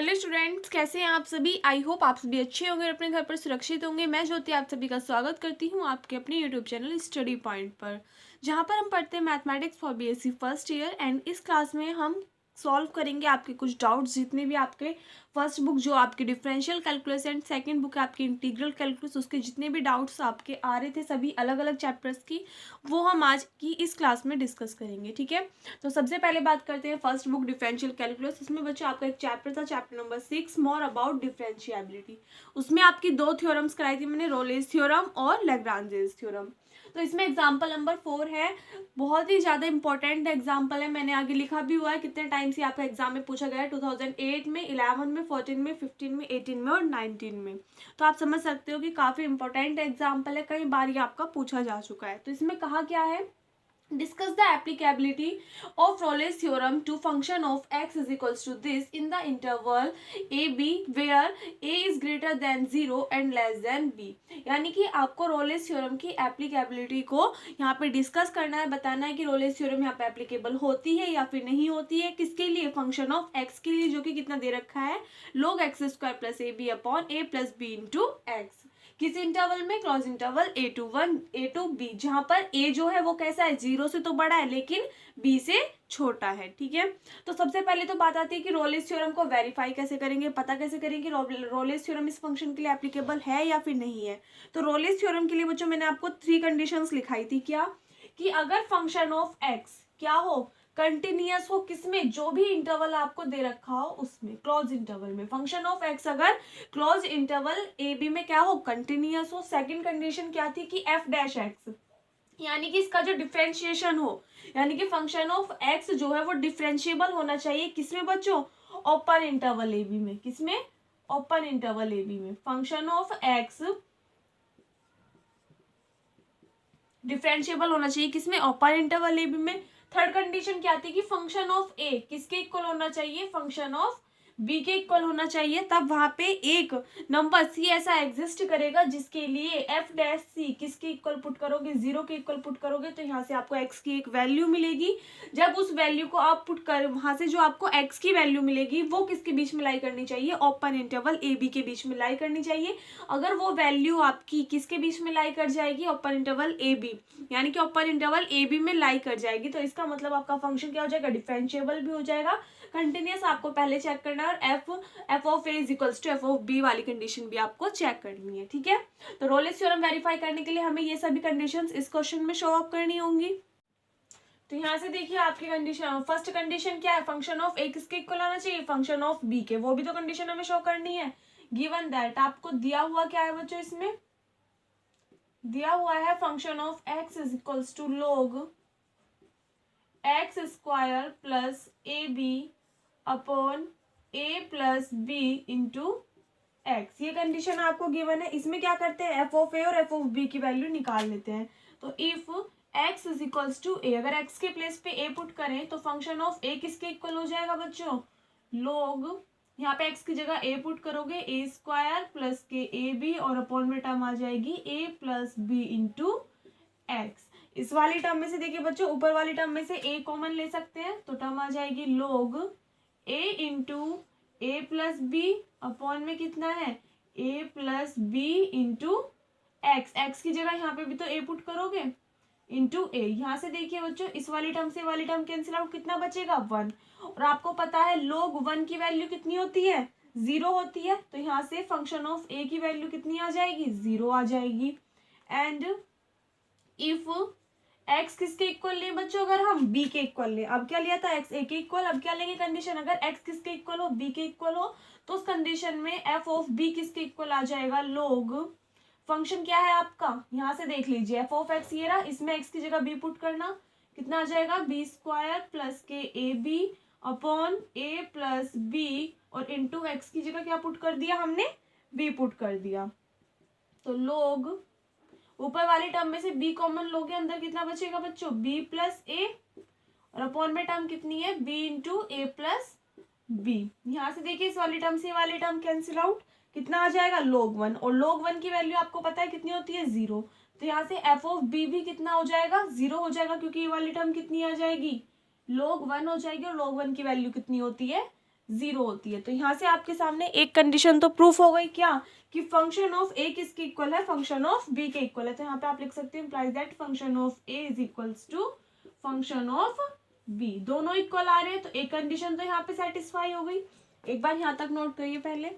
Hello students, कैसे हैं आप सभी। आई होप आप सभी अच्छे होंगे और अपने घर पर सुरक्षित होंगे। मैं ज्योति आप सभी का स्वागत करती हूं आपके अपने यूट्यूब चैनल स्टडी पॉइंट पर, जहां पर हम पढ़ते हैं mathematics for BSc first year. And इस क्लास में हम सॉल्व करेंगे आपके कुछ डाउट्स, जितने भी आपके फर्स्ट बुक जो आपकी differential calculus and second book है आपकी इंटीग्रल कैलकुलस, उसके जितने भी डाउट्स आपके आ रहे थे सभी अलग अलग चैप्टर्स की, वो हम आज की इस क्लास में डिस्कस करेंगे। ठीक है, तो सबसे पहले बात करते हैं फर्स्ट बुक डिफरेंशियल कैलकुलस। इसमें बच्चों आपका एक चैप्टर था, chapter number 6, more about differentiability. उसमें आपकी दो थ्योरम्स कराई थी मैंने, रोलेस थ्योरम और लैग्रांजेस थ्योरम। तो इसमें एग्जाम्पल नंबर 4 है, बहुत ही ज़्यादा इंपॉर्टेंट एग्जाम्पल है, मैंने आगे लिखा भी हुआ है कितने टाइम से आपका एग्जाम में पूछा गया है, 2008 में, 11 में, 14 में, 15 में, 18 में और 19 में। तो आप समझ सकते हो कि काफ़ी इंपॉर्टेंट एग्जाम्पल है, कई बार ये आपका पूछा जा चुका है। तो इसमें कहा क्या है, discuss the applicability of Rolle's theorem to function of x is equals to this in the interval a b where a is greater than 0 and less than b। यानी कि आपको रोलेस थ्योरम की एप्लीकेबिलिटी को यहाँ पे discuss करना है, बताना है कि रोलेस थ्योरम यहाँ पे एप्लीकेबल होती है या फिर नहीं होती है। किसके लिए, फंक्शन ऑफ x के लिए, जो कि कितना दे रखा है, log x square plus a b upon a plus b into x. किस इंटरवल में, close interval a to 1 a to b, जहां पर a जो है वो कैसा है, 0 से तो बड़ा है लेकिन b से छोटा है। ठीक है, तो सबसे पहले तो बात आती है कि रोलेस थ्योरम को वेरीफाई कैसे करेंगे, पता कैसे करेंगे रोलेस थ्योरम इस फंक्शन के लिए एप्लीकेबल है या फिर नहीं है। तो रोलेस थ्योरम के लिए बच्चों मैंने आपको 3 कंडीशंस लिखाई थी। क्या कि अगर फंक्शन ऑफ x क्या हो, कंटिन्यूअस हो, किसमें, जो भी इंटरवल आपको दे रखा हो उसमें, क्लोज इंटरवल में। फंक्शन ऑफ x अगर क्लोज इंटरवल ए बी में क्या हो, कंटिन्यूअस हो। सेकंड कंडीशन क्या थी कि f डैश x, यानी कि इसका जो डिफरेंशिएशन हो, यानी कि फंक्शन ऑफ x जो है वो डिफरेंशिएबल होना चाहिए, किसमें बच्चों, ओपन इंटरवल ए बी में। किसमें, ओपन इंटरवल ए बी में। फंक्शन ऑफ x डिफरेंशिएबल होना चाहिए, किसमें, ओपन इंटरवल ए बी में। थर्ड कंडीशन क्या थी कि फंक्शन ऑफ ए किसके इक्वल होना चाहिए, फंक्शन ऑफ बी के इक्वल होना चाहिए। तब वहां पे एक नंबर सी ऐसा एग्जिस्ट करेगा जिसके लिए एफ डैश सी किसके इक्वल पुट करोगे, 0 के इक्वल पुट करोगे, तो यहाँ से आपको एक्स की एक वैल्यू मिलेगी। जब उस वैल्यू को आप पुट कर, वहां से जो आपको एक्स की वैल्यू मिलेगी वो किसके बीच में लाई करनी चाहिए, ओपन इंटरवल ए बी के बीच में लाई करनी चाहिए। अगर वो वैल्यू आपकी किसके बीच में लाई कर जाएगी, ओपन इंटरवल ए बी, यानी कि ओपन इंटरवल ए बी में लाई कर जाएगी, तो इसका मतलब आपका फंक्शन क्या हो जाएगा, डिफरेंशिएबल भी हो जाएगा, कंटिन्यूअस। आपको पहले चेक करना है, और f of a is equals to f of b वाली कंडीशन भी आपको चेक करनी है। ठीक है, तो रोलेस थ्योरम वेरीफाई करने के लिए हमें ये सभी कंडीशंस इस क्वेश्चन में शो अप करनी होंगी। तो यहाँ से देखिए आपकी कंडीशन, फर्स्ट कंडीशन क्या है, फंक्शन ऑफ ए किसके इक्वल आना चाहिए, फंक्शन ऑफ बी के, वो भी तो कंडीशन हमें शो करनी है। गिवन दैट आपको दिया हुआ क्या है बच्चों, इसमें दिया हुआ है function of x is equals to log x square plus a b upon a plus b into x. ये कंडीशन आपको गिवन है। इसमें क्या करते हैं, एफ ऑफ ए और एफ ऑफ बी की वैल्यू निकाल लेते हैं। तो if x is equals to a, अगर एक्स के प्लेस पे ए पुट करें तो फंक्शन ऑफ ए किसके इक्वल हो जाएगा बच्चों, लोग, यहाँ पे एक्स की जगह ए पुट करोगे, ए स्क्वायर प्लस के ए बी और अपॉन में टर्म आ जाएगी ए प्लस बी इंटू एक्स। इस वाली टर्म में से देखिए बच्चों, ऊपर वाली टर्म में से ए कॉमन ले सकते हैं, तो टर्म आ जाएगी log a into a plus b upon में कितना है, a plus b into x. X की जगह यहाँ पे भी तो ए पुट करोगे, इंटू ए। यहाँ से देखिए बच्चों, इस वाली टर्म से वाली टर्म कैंसिल आउट, कितना बचेगा, 1। और आपको पता है लोग 1 की वैल्यू कितनी होती है, 0 होती है, तो यहाँ से फंक्शन ऑफ ए की वैल्यू कितनी आ जाएगी, 0 आ जाएगी। एंड इफ x किसके इक्वल ले बच्चों, अगर हम b के इक्वल ले, अब क्या लिया था, x a के इक्वल, अब क्या लेंगे कंडीशन, अगर x किसके इक्वल हो, b के इक्वल हो, तो उस कंडीशन में f ऑफ b किसके इक्वल आ जाएगा, लोग फंक्शन क्या है आपका, यहाँ से देख लीजिए, f ऑफ x ये रहा, इसमें x की जगह b पुट करना, कितना आ जाएगा, b स्क्वायर प्लस के a b upon a plus b और इंटू एक्स की जगह क्या पुट कर दिया हमने, b पुट कर दिया। तो लोग ऊपर वाली टर्म में से b कॉमन लोगे, अंदर कितना बचेगा बच्चों, b प्लस ए और अपॉन में टर्म कितनी है, b into a plus B. यहाँ से देखिए इस वाली टर्म से वाली टर्म कैंसिल आउट, कितना आ जाएगा, log 1, और log 1 की वैल्यू आपको पता है कितनी होती है, 0। तो यहाँ से f ऑफ b भी कितना हो जाएगा, 0 हो जाएगा, क्योंकि ये वाली टर्म कितनी आ जाएगी, log 1 हो जाएगी, और log 1 की वैल्यू कितनी होती है, 0 होती है। तो यहाँ से आपके सामने एक कंडीशन तो प्रूफ हो गई, क्या कि फंक्शन ऑफ ए किसके इक्वल है, फंक्शन ऑफ बी के इक्वल है। तो यहाँ पे आप लिख सकते हैं implies that function of a is equals to function of b, दोनों इक्वल आ रहे हैं। तो एक कंडीशन तो यहाँ पे सेटिस्फाई हो गई। एक बार यहाँ तक नोट करिए पहले।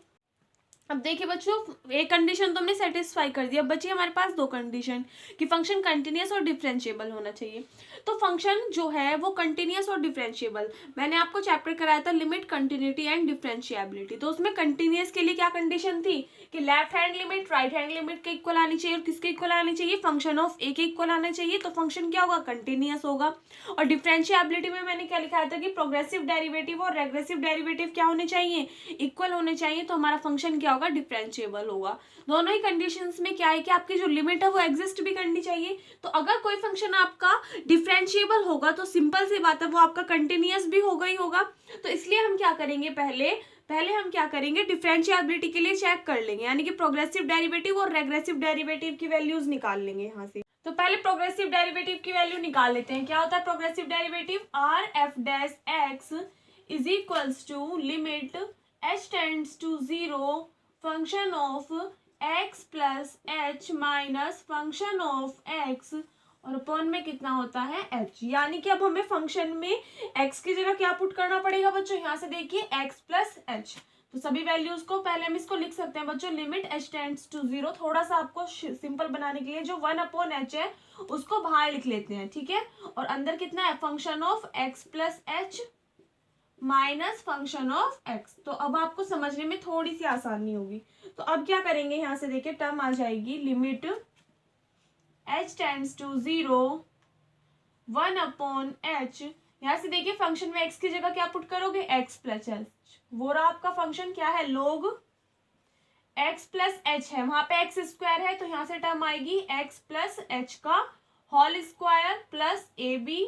अब देखिए बच्चों, एक कंडीशन तो हमने सेटिस्फाई कर दिया, बची हमारे पास दो कंडीशन कि फंक्शन कंटिन्यूअस और डिफरेंशिएबल होना चाहिए। तो फंक्शन जो है वो कंटिन्यूअस और डिफरेंशिएबल, मैंने आपको चैप्टर कराया था लिमिट कंटिन्यूटी एंड डिफरेंशिएबिलिटी। तो उसमें कंटिन्यूअस के लिए क्या कंडीशन थी कि left hand limit right hand limit के इक्वल आनी चाहिए। और किसके इक्वल आनी चाहिए, फंक्शन ऑफ ए के इक्वल आना चाहिए। तो फंक्शन क्या होगा, कंटिन्यूअस होगा। और डिफरेंशिएबिलिटी में मैंने क्या लिखा था कि प्रोग्रेसिव डेरिवेटिव और रेग्रेसिव डेरिवेटिव क्या होने चाहिए, इक्वल होने चाहिए। तो हमारा फंक्शन क्या होगा, डिफरेंशिएबल होगा। दोनों ही कंडीशंस में क्या है कि आपकी जो लिमिट है वो एग्जिस्ट भी करनी चाहिए। तो अगर कोई फंक्शन आपका डिफरेंशिएबल होगा तो सिंपल सी बात है वो आपका कंटिन्यूअस भी होगा ही होगा। तो इसलिए हम क्या करेंगे, पहले हम क्या करेंगे, डिफरेंशिएबिलिटी के लिए चेक कर लेंगे, यानी कि प्रोग्रेसिव डेरिवेटिव और रेग्रेसिव डेरिवेटिव की वैल्यूज निकाल लेंगे यहाँ से। तो पहले प्रोग्रेसिव डेरिवेटिव की वैल्यू निकाल लेते हैं। क्या होता है progressive derivative, R f dash x is equals to limit h tends to 0 function of x plus h minus function of x और अपॉन में कितना होता है h। यानी कि अब हमें फंक्शन में x की जगह क्या पुट करना पड़ेगा बच्चों, यहाँ से देखिए x प्लस एच। तो सभी वैल्यूज को पहले हम इसको लिख सकते हैं बच्चों, लिमिट h टेंड्स टू 0। थोड़ा सा आपको सिंपल बनाने के लिए जो 1/h है उसको बाहर लिख लेते हैं, ठीक है। और अंदर कितना है, function of x plus h minus function of x। तो अब आपको समझने में थोड़ी सी आसानी होगी। तो अब क्या करेंगे, यहाँ से देखिए टर्म आ जाएगी limit h tends to 0 1/h। यहाँ से देखिए फंक्शन में x की जगह क्या पुट करोगे, x प्लस एच। वो रहा आपका फंक्शन, क्या है, log x प्लस एच है, वहां पे x स्क्वायर है तो यहाँ से टर्म आएगी x प्लस एच का whole square plus a b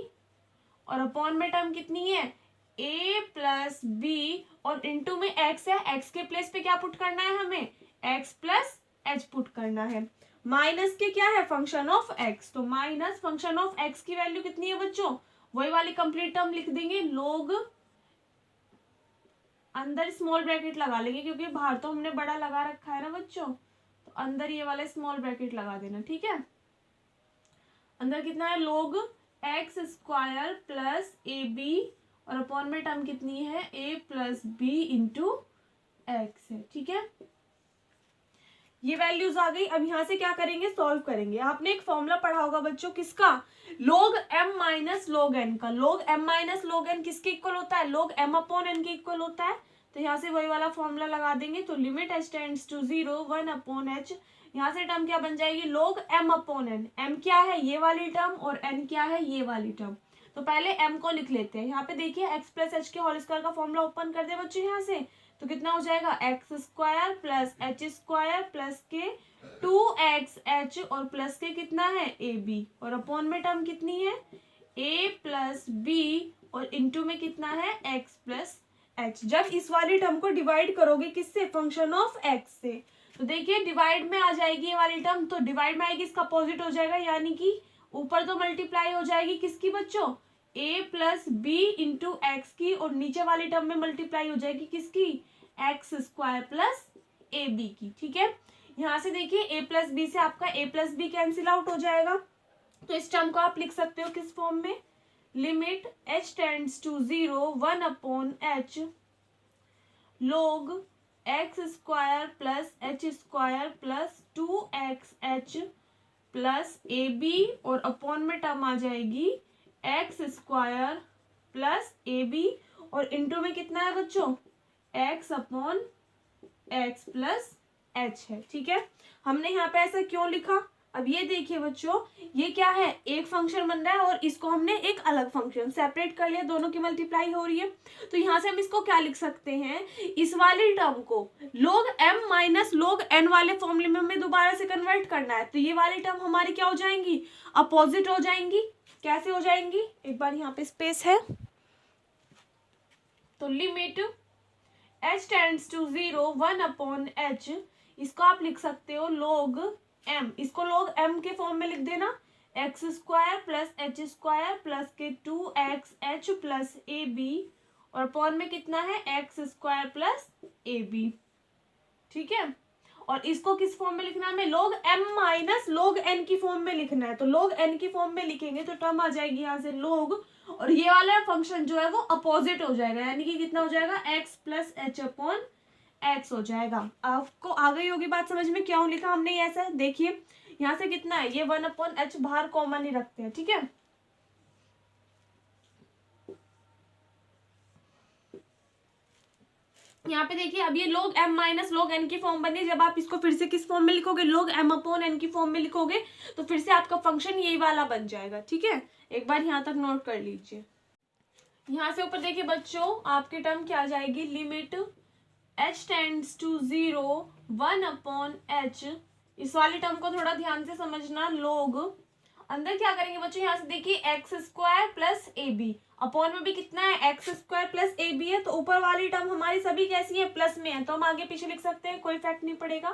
और अपॉन में टर्म कितनी है, a प्लस बी और इंटू में x है, x के प्लेस पे क्या पुट करना है हमें, x प्लस एच पुट करना है। माइनस के क्या है, फंक्शन ऑफ x। तो माइनस फंक्शन ऑफ x की वैल्यू कितनी है बच्चों, वही वाली कंप्लीट टर्म लिख देंगे, लोग अंदर स्मॉल ब्रैकेट लगा लेंगे क्योंकि बाहर तो हमने बड़ा लगा रखा है ना बच्चों, तो अंदर ये वाला स्मॉल ब्रैकेट लगा देना, ठीक है। अंदर कितना है, log x square plus a b और अपॉन में टर्म कितनी है, a plus b into x है, ठीक है। ये वैल्यूज आ गई। अब यहाँ से क्या करेंगे, सॉल्व करेंगे। आपने एक फॉर्मूला पढ़ा होगा बच्चों, किसका, log m minus log n का। log m minus log n किसके इक्वल होता है, log m अपॉन n के इक्वल होता है। तो यहाँ से वही वाला फॉर्मूला लगा देंगे। तो limit h tends to 0 1/h, यहाँ से टर्म क्या बन जाएगी, log m upon n। m क्या है, ये वाली टर्म, और n क्या है, ये वाली टर्म। तो पहले m को लिख लेते हैं। यहाँ पे देखिए x प्लस एच के होल स्क्वायर का फॉर्मूला ओपन कर दे बच्चों यहाँ से। तो कितना हो जाएगा, x square plus h square plus के 2xh और प्लस के कितना है, ए बी और अपॉन में टर्म कितनी है, a प्लस बी और इंटू में कितना है, x प्लस एच। जब इस वाली टर्म को डिवाइड करोगे किससे, फंक्शन ऑफ x से, तो देखिए डिवाइड में आ जाएगी ये वाली टर्म। तो डिवाइड में आएगी, इसका अपोजिट हो जाएगा, यानी कि ऊपर तो मल्टीप्लाई हो जाएगी किसकी बच्चों, a plus b into x की, और नीचे वाली टर्म में मल्टीप्लाई हो जाएगी किसकी, x square plus a b की, ठीक है। यहाँ से देखिए a प्लस बी से आपका a plus b cancel out हो जाएगा। तो इस टर्म को आप लिख सकते हो किस फॉर्म में, limit h tends to 0 1/h log x square plus h square plus 2xh plus a b और अपॉन में टर्म आ जाएगी x square plus a b और इंटू में कितना है बच्चों, x upon x plus h है, ठीक है। हमने यहाँ पे ऐसा क्यों लिखा, अब ये देखिए बच्चों, ये क्या है, एक फंक्शन बन रहा है और इसको हमने एक अलग फंक्शन सेपरेट कर लिया, दोनों की मल्टीप्लाई हो रही है। तो यहाँ से हम इसको क्या लिख सकते हैं, इस वाली टर्म को log m minus log n वाले फॉर्मूले में हमें दोबारा से कन्वर्ट करना है। तो ये वाली टर्म हमारी क्या हो जाएंगी, अपोजिट हो जाएंगी। कैसे हो जाएंगी, एक बार यहाँ पे स्पेस है, तो limit h tends to 0 1/h, इसको आप लिख सकते हो log m, इसको log m के फॉर्म में लिख देना, x square plus h square plus के 2xh प्लस ए बी और अपॉन में कितना है x square plus a b, ठीक है। और इसको किस फॉर्म में लिखना है हमें, log m minus log n की फॉर्म में लिखना है। तो log n की फॉर्म में लिखेंगे तो टर्म आ जाएगी यहाँ से log, और ये वाला फंक्शन जो है वो अपोजिट हो जाएगा, यानी कि कितना हो जाएगा x plus H upon x हो जाएगा। आपको आ गई होगी बात समझ में क्यों लिखा हमने ऐसा। देखिए यहाँ से कितना है, ये 1/h बाहर कॉमन ही रखते हैं, ठीक है। यहाँ पे देखिए अब ये log m minus log n की फॉर्म बनी। जब आप इसको फिर से किस फॉर्म में लिखोगे, log m अपॉन n की फॉर्म में लिखोगे तो फिर से आपका फंक्शन यही वाला बन जाएगा, ठीक है। एक बार यहाँ तक नोट कर लीजिए। यहाँ से ऊपर देखिए बच्चों आपकी टर्म क्या आ जाएगी, limit h tends to 0 1/h। इस वाली टर्म को थोड़ा ध्यान से समझना। log अंदर क्या करेंगे बच्चों, यहाँ से देखिए x square plus a b, upon में भी कितना है x square plus a b है। तो ऊपर वाली टर्म हमारी सभी कैसी है, प्लस में है, तो हम आगे पीछे लिख सकते हैं, कोई इफेक्ट नहीं पड़ेगा।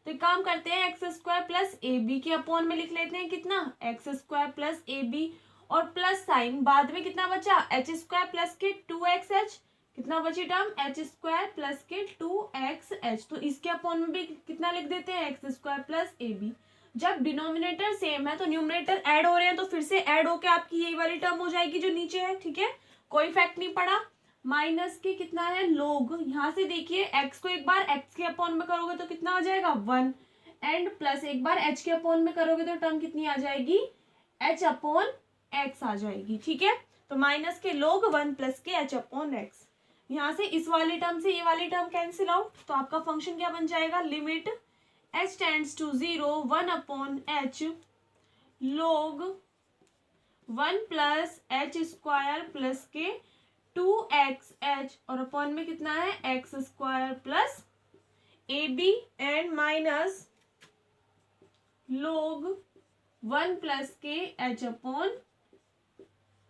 तो एक काम करते हैं, x square plus a b के अपॉन में लिख लेते हैं कितना, x square plus a b, और प्लस साइन बाद में कितना बचा, एच स्क्वायर प्लस के 2xh, कितना बची टर्म, एच स्क्वायर प्लस के 2xh। तो इसके अपॉन में भी कितना लिख देते हैं, x square plus a b. जब डिनोमिनेटर सेम है तो न्यूमरेटर ऐड हो रहे हैं, तो फिर से ऐड होके आपकी यही वाली टर्म हो जाएगी जो नीचे है, ठीक है, कोई इफेक्ट नहीं पड़ा। माइनस के कितना है log, यहाँ से देखिए x को एक बार x के अपॉन में करोगे तो कितना आ जाएगा 1, एंड प्लस एक बार h के अपॉन में करोगे तो टर्म कितनी आ जाएगी, h अपॉन x आ जाएगी, ठीक है। तो माइनस के log 1 प्लस के h अपॉन x। यहाँ से इस वाली टर्म से ये वाली टर्म कैंसिल आउट, तो आपका फंक्शन क्या बन जाएगा, limit h tends to 0 1/h log 1 plus h square plus के 2xh, और अपॉन में कितना है x square plus a b, and minus log 1 plus के h अपॉन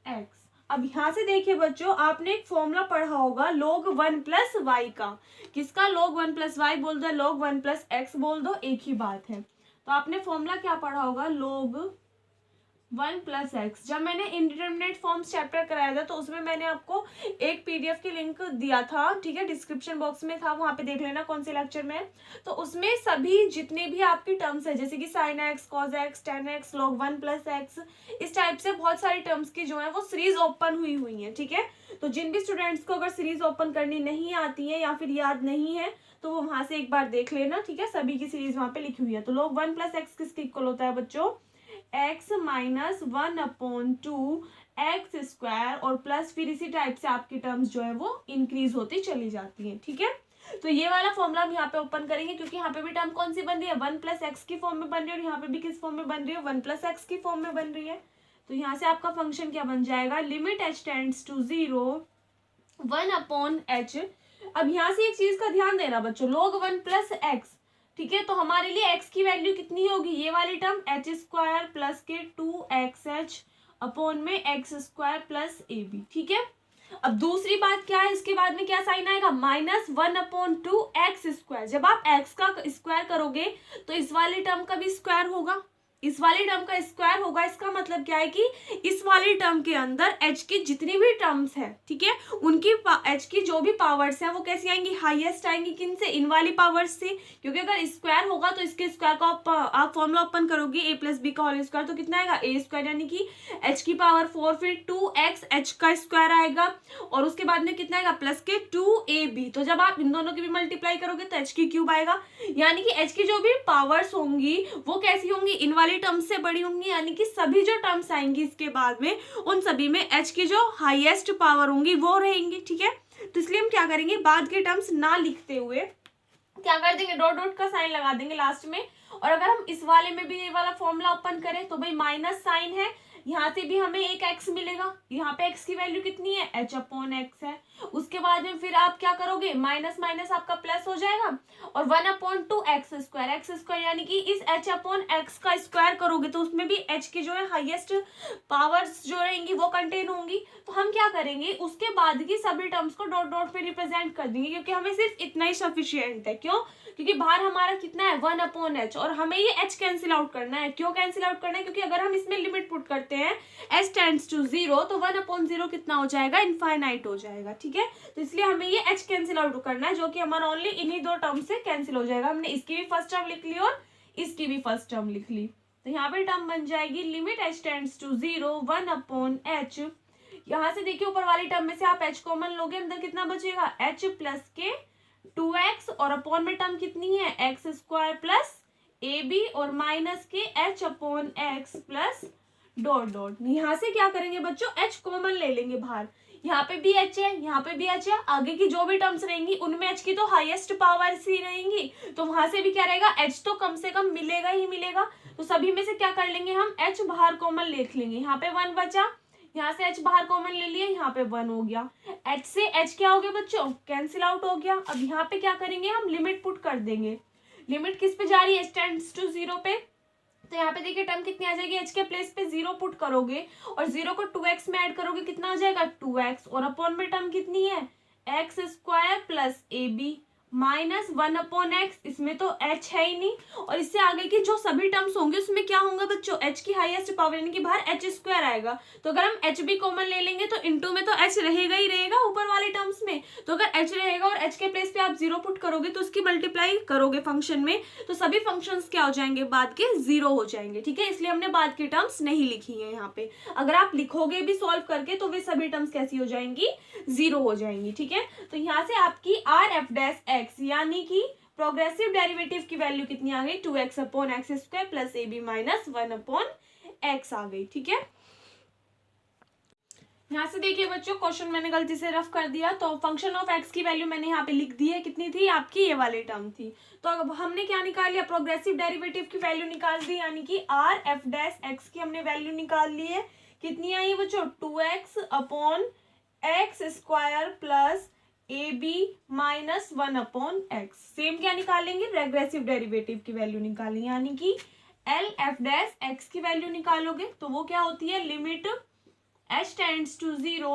x। अब यहाँ से देखिए बच्चों आपने एक फॉर्मूला पढ़ा होगा log 1 प्लस वाई का। किसका, log 1 प्लस वाई बोल दो, log 1 प्लस एक्स बोल दो, एक ही बात है। तो आपने फॉर्मूला क्या पढ़ा होगा, log 1 प्लस एक्स। जब मैंने इंडिटरमिनेट फॉर्म्स चैप्टर कराया था तो उसमें मैंने आपको एक पीडीएफ की लिंक दिया था, ठीक है, डिस्क्रिप्शन बॉक्स में था, वहां पे देख लेना कौन से लेक्चर में। तो उसमें सभी जितने भी आपकी टर्म्स है, जैसे कि sine x, cos x, ten x, log 1 plus x, इस टाइप से बहुत सारी टर्म्स की जो है वो सीरीज ओपन हुई है, ठीक है। तो जिन भी स्टूडेंट्स को अगर सीरीज ओपन करनी नहीं आती है या फिर याद नहीं है तो वो वहां से एक बार देख लेना, ठीक है, सभी की सीरीज वहां पे लिखी हुई है। तो log 1 प्लस एक्स किसके इक्वल होता है बच्चों, x माइनस 1/2 एक्स स्क्वायर, और प्लस फिर इसी टाइप से आपकी टर्म्स जो है वो इंक्रीज होती चली जाती हैं, ठीक है। तो ये वाला फॉर्मूला हम यहाँ पे ओपन करेंगे क्योंकि यहाँ पे भी टर्म कौन सी बन रही है, 1 प्लस एक्स की फॉर्म में बन रही है, और यहाँ पे भी किस फॉर्म में बन रही है, 1 प्लस एक्स की फॉर्म में बन रही है। तो यहाँ से आपका फंक्शन क्या बन जाएगा, limit h tends to 0 1/h। अब यहाँ से एक चीज का ध्यान देना बच्चों, log 1 प्लस एक्स, ठीक है, तो हमारे लिए x की वैल्यू कितनी होगी, ये वाली टर्म एच स्क्वायर प्लस के 2xh अपॉन में x square plus a b, ठीक है। अब दूसरी बात क्या है, इसके बाद में क्या साइन आएगा, -1/2 एक्स स्क्वायर। जब आप x का स्क्वायर करोगे तो इस वाली टर्म का भी स्क्वायर होगा, इस वाली टर्म का स्क्वायर होगा। इसका मतलब क्या है कि इस वाली टर्म के अंदर h की जितनी भी टर्म्स है, ठीक है, उनकी h की जो भी पावर्स हैं वो कैसी आएंगी, हाईएस्ट आएंगी, किन से, इन वाली पावर्स से। क्योंकि अगर स्क्वायर होगा तो इसके स्क्वायर का आप फॉर्मूला ओपन करोगे a प्लस बी का होल स्क्वायर, तो कितना आएगा a स्क्वायर, यानी कि h की पावर 4, फिर 2x h का स्क्वायर आएगा, और उसके बाद में कितना आएगा प्लस के 2ab। तो जब आप इन दोनों की भी मल्टीप्लाई करोगे तो h की क्यूब आएगा, यानी कि h की जो भी पावर्स होंगी वो कैसी होंगी, इन वाली टर्म्स से बड़ी होंगी, यानी कि सभी जो टर्म्स आएंगी इसके बाद में उन सभी में h की जो हाईएस्ट पावर होंगी वो रहेंगी, ठीक है। तो इसलिए हम क्या करेंगे, बाद के टर्म्स ना लिखते हुए क्या कर देंगे, डॉट डॉट का साइन लगा देंगे लास्ट में। और अगर हम इस वाले में भी ये वाला फॉर्मूला ओपन करें तो भाई माइनस साइन है, यहाँ से भी हमें एक x मिलेगा, यहाँ पे x की वैल्यू कितनी है, h अपॉन एक्स है। उसके बाद में फिर आप क्या करोगे, माइनस माइनस आपका प्लस हो जाएगा, और 1/2 एक्स स्क्वायर, यानी कि इस h अपॉन एक्स का स्क्वायर करोगे तो उसमें भी h की जो है हाईएस्ट पावर्स जो रहेंगी वो कंटेन होंगी। तो हम क्या करेंगे, उसके बाद की सभी टर्म्स को डॉट डॉट पे रिप्रेजेंट कर देंगे, क्योंकि हमें सिर्फ इतना ही सफिशियंट है। क्यों, क्योंकि बाहर हमारा कितना है 1/h, और हमें ये h कैंसिल आउट करना है। क्यों कैंसिल आउट करना है, क्योंकि अगर हम इसमें लिमिट पुट करते करते हैं h टेंड्स टू 0 तो 1/0 कितना हो जाएगा, इनफाइनाइट हो जाएगा। ठीक है, तो इसलिए हमें ये h कैंसिल आउट करना है, जो कि हमारा ओनली इन्हीं दो टर्म से कैंसिल हो जाएगा। हमने इसकी भी फर्स्ट टर्म लिख ली और इसकी भी फर्स्ट टर्म लिख ली, तो यहाँ पे टर्म बन जाएगी limit h tends to 0 1/h। यहाँ से देखिए ऊपर वाली टर्म में से आप h कॉमन लोगे, अंदर कितना बचेगा h प्लस के 2x और अपॉन में टर्म कितनी है एक्स स्क्वायर प्लस ab और माइनस के h upon x plus dot dot. यहाँ से क्या करेंगे बच्चों, h कॉमन ले लेंगे बाहर, यहाँ पे भी h है, यहाँ पे भी h है, आगे की जो भी टर्म्स रहेंगी उनमें h की तो हाईएस्ट पावर ही रहेंगी, तो वहां से भी क्या रहेगा, h तो कम से कम मिलेगा ही मिलेगा। तो सभी में से क्या कर लेंगे हम, h बाहर कॉमन लिख लेंगे, यहाँ पे 1 बचा, यहाँ से h बाहर कॉमन ले लिए, यहाँ पे 1 हो गया, h से h क्या हो गया बच्चों, कैंसिल आउट हो गया। अब यहाँ पे क्या करेंगे हम, लिमिट पुट कर देंगे। लिमिट किस पे जा रही है, h टेंड्स टू 0 पे, तो यहाँ पे देखिए टर्म कितनी आ जाएगी, h के प्लेस पे 0 पुट करोगे और 0 को 2x में ऐड करोगे, कितना आ जाएगा 2x और अपॉन में टर्म कितनी है x square plus ab minus 1/x, इसमें तो h है ही नहीं, और इससे आगे की जो सभी टर्म्स होंगे उसमें क्या होंगे बच्चों, h की हाईएस्ट पावर यानी कि बाहर h स्क्वायर आएगा, तो अगर हम h भी कॉमन ले लेंगे तो इनटू में तो h रहेगा ही रहेगा ऊपर वाले टर्म्स में, तो अगर h रहेगा और h के प्लेस पे आप 0 पुट करोगे तो उसकी मल्टीप्लाई करोगे फंक्शन में, तो सभी फंक्शंस क्या हो जाएंगे, बाद के 0 हो जाएंगे। ठीक है, इसलिए हमने बाद की टर्म्स नहीं लिखी है यहाँ पे, अगर आप लिखोगे भी सॉल्व करके तो वे सभी टर्म्स कैसी हो जाएंगी, 0 हो जाएंगी। ठीक है, तो यहाँ से आपकी RF' यानी कि प्रोग्रेसिव डेरिवेटिव की वैल्यू कितनी आ गई, 2x upon x square plus ab minus 1/x आ गई। ठीक है, यहाँ से देखिए बच्चों क्वेश्चन मैंने गलती से रफ कर दिया, तो फंक्शन ऑफ एक्स की वैल्यू मैंने यहाँ पे लिख दी है, कितनी थी आपकी, ये वाली टर्म थी, तो अब हमने क्या निकाल लिया, प्रोग्रेसिव डेरिवेटिव की वैल्यू निकाल दी, यानी कि RF' की हमने वैल्यू निकाल ली है, कितनी आई बच्चों, 2x upon x square plus ab minus 1/x। Same क्या निकालेंगे, रेग्रेसिव डेरिवेटिव की वैल्यू निकालेंगे, यानी कि LF' की वैल्यू निकालोगे तो वो क्या होती है, limit h tends to 0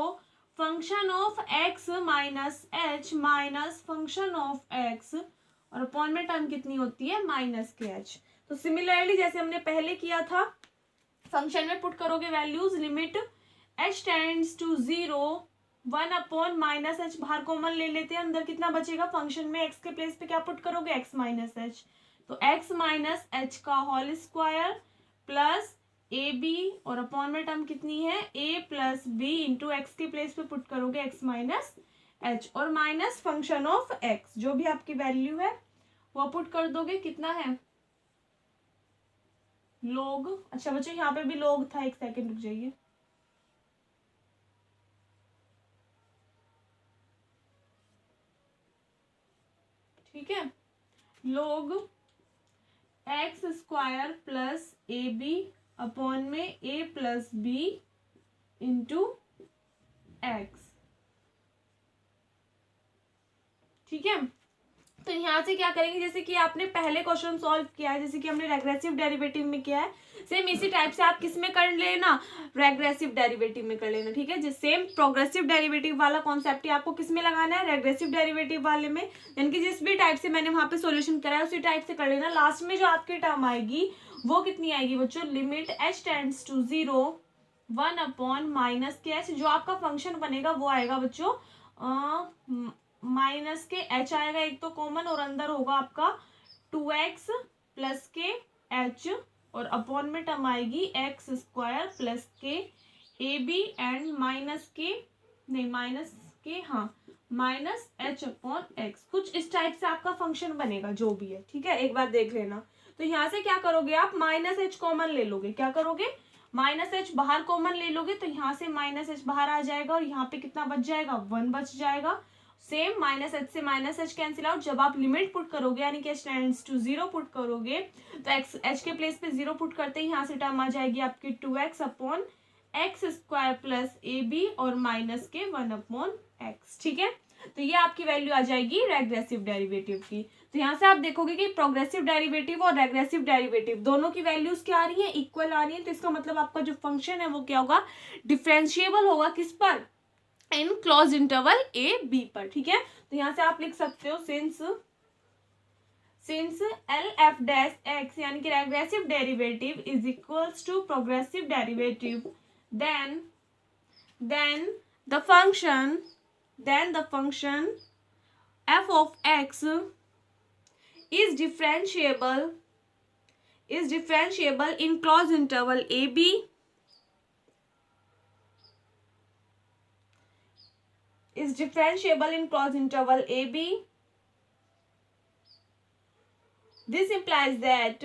function of x minus h minus function of x और अपॉन में टर्म कितनी होती है, माइनस के h। तो सिमिलरली जैसे हमने पहले किया था, फंक्शन में पुट करोगे values, limit h tends to 0 1 upon minus h बाहर कॉमन ले लेते हैं, अंदर कितना बचेगा, फंक्शन में x के प्लेस पे क्या पुट करोगे, x माइनस h, तो x माइनस h का होल स्क्वायर प्लस ab और अपॉन में टर्म कितनी है, a plus b into x के प्लेस पे पुट करोगे x माइनस h और माइनस फंक्शन ऑफ x, जो भी आपकी वैल्यू है वो पुट कर दोगे, कितना है log। अच्छा बच्चों यहाँ पे भी log था, एक सेकेंड रुक जाइए, ठीक है, log x square plus ab upon में a plus b into x. ठीक है, तो यहाँ से क्या करेंगे, जैसे कि आपने पहले क्वेश्चन सॉल्व किया है, जैसे कि हमने रेग्रेसिव डेरिवेटिव में किया है, सेम इसी टाइप से आप किस में कर लेना, रेग्रेसिव डेरिवेटिव में कर लेना। ठीक है, जिस सेम प्रोग्रेसिव डेरिवेटिव वाला कॉन्सेप्ट ही आपको किस में लगाना है, रेग्रेसिव डेरिवेटिव वाले में, यानी कि जिस भी टाइप से मैंने वहां पे सॉल्यूशन कराया उसी टाइप से कर लेना। लास्ट में जो आपकी टर्म आएगी वो कितनी आएगी बच्चों, limit h tends to 0 1 upon minus के h, जो आपका फंक्शन बनेगा वो आएगा बच्चों माइनस के h आएगा एक तो कॉमन, और अंदर होगा आपका 2x प्लस के h और अपॉन में टर्म आएगी एक्स स्क्वायर प्लस के ab एंड माइनस के, नहीं माइनस के, हाँ माइनस h अपॉन x, कुछ इस टाइप से आपका फंक्शन बनेगा जो भी है। ठीक है, एक बार देख लेना। तो यहाँ से क्या करोगे आप, माइनस h कॉमन ले लोगे, क्या करोगे, माइनस h बाहर कॉमन ले लोगे, तो यहाँ से माइनस h बाहर आ जाएगा और यहाँ पे कितना बच जाएगा, 1 बच जाएगा। सेम माइनस h से माइनस h कैंसिल आउट, जब आप लिमिट पुट करोगे यानी कि h टेंड्स टू 0 पुट करोगे तो h के प्लेस पे 0 पुट करते ही यहाँ से टर्म आ जाएगी आपकी 2x upon x square plus ab और माइनस के 1/x। ठीक है, तो ये आपकी वैल्यू आ जाएगी रेग्रेसिव डेरिवेटिव की। तो यहाँ से आप देखोगे कि प्रोग्रेसिव डेरिवेटिव और रेग्रेसिव डेरिवेटिव दोनों की वैल्यूज क्या आ रही है, इक्वल आ रही है, तो इसका मतलब आपका जो फंक्शन है वो क्या होगा, डिफरेंशिएबल होगा, किस पर, in close interval a b पर। ठीक है, तो यहाँ से आप लिख सकते हो since L f dash x यानी कि regressive derivative is equals to progressive derivative, then the function f of x is differentiable in closed interval ab This implies that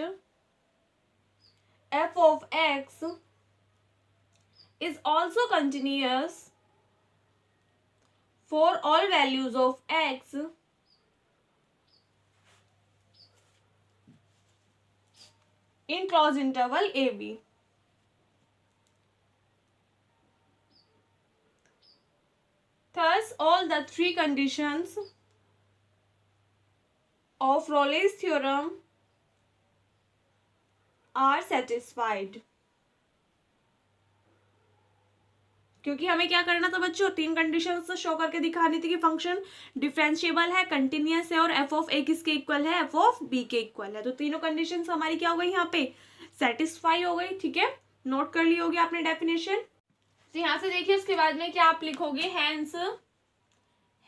f of x is also continuous for all values of x in closed interval ab. Thus, all the three conditions of Rolle's theorem are satisfied. क्योंकि हमें क्या करना था बच्चों, तीन conditions show करके दिखानी थी कि फंक्शन डिफरेंशिएबल है, कंटिन्यूअस है और एफ ऑफ ए किसके इक्वल है, एफ ऑफ बी के इक्वल है। तो तीनों कंडीशंस हमारी क्या हो गई यहाँ पे, सेटिस्फाई हो गई। ठीक है, नोट कर ली होगी आपने डेफिनेशन। तो यहाँ से देखिए उसके बाद में क्या आप लिखोगे, hence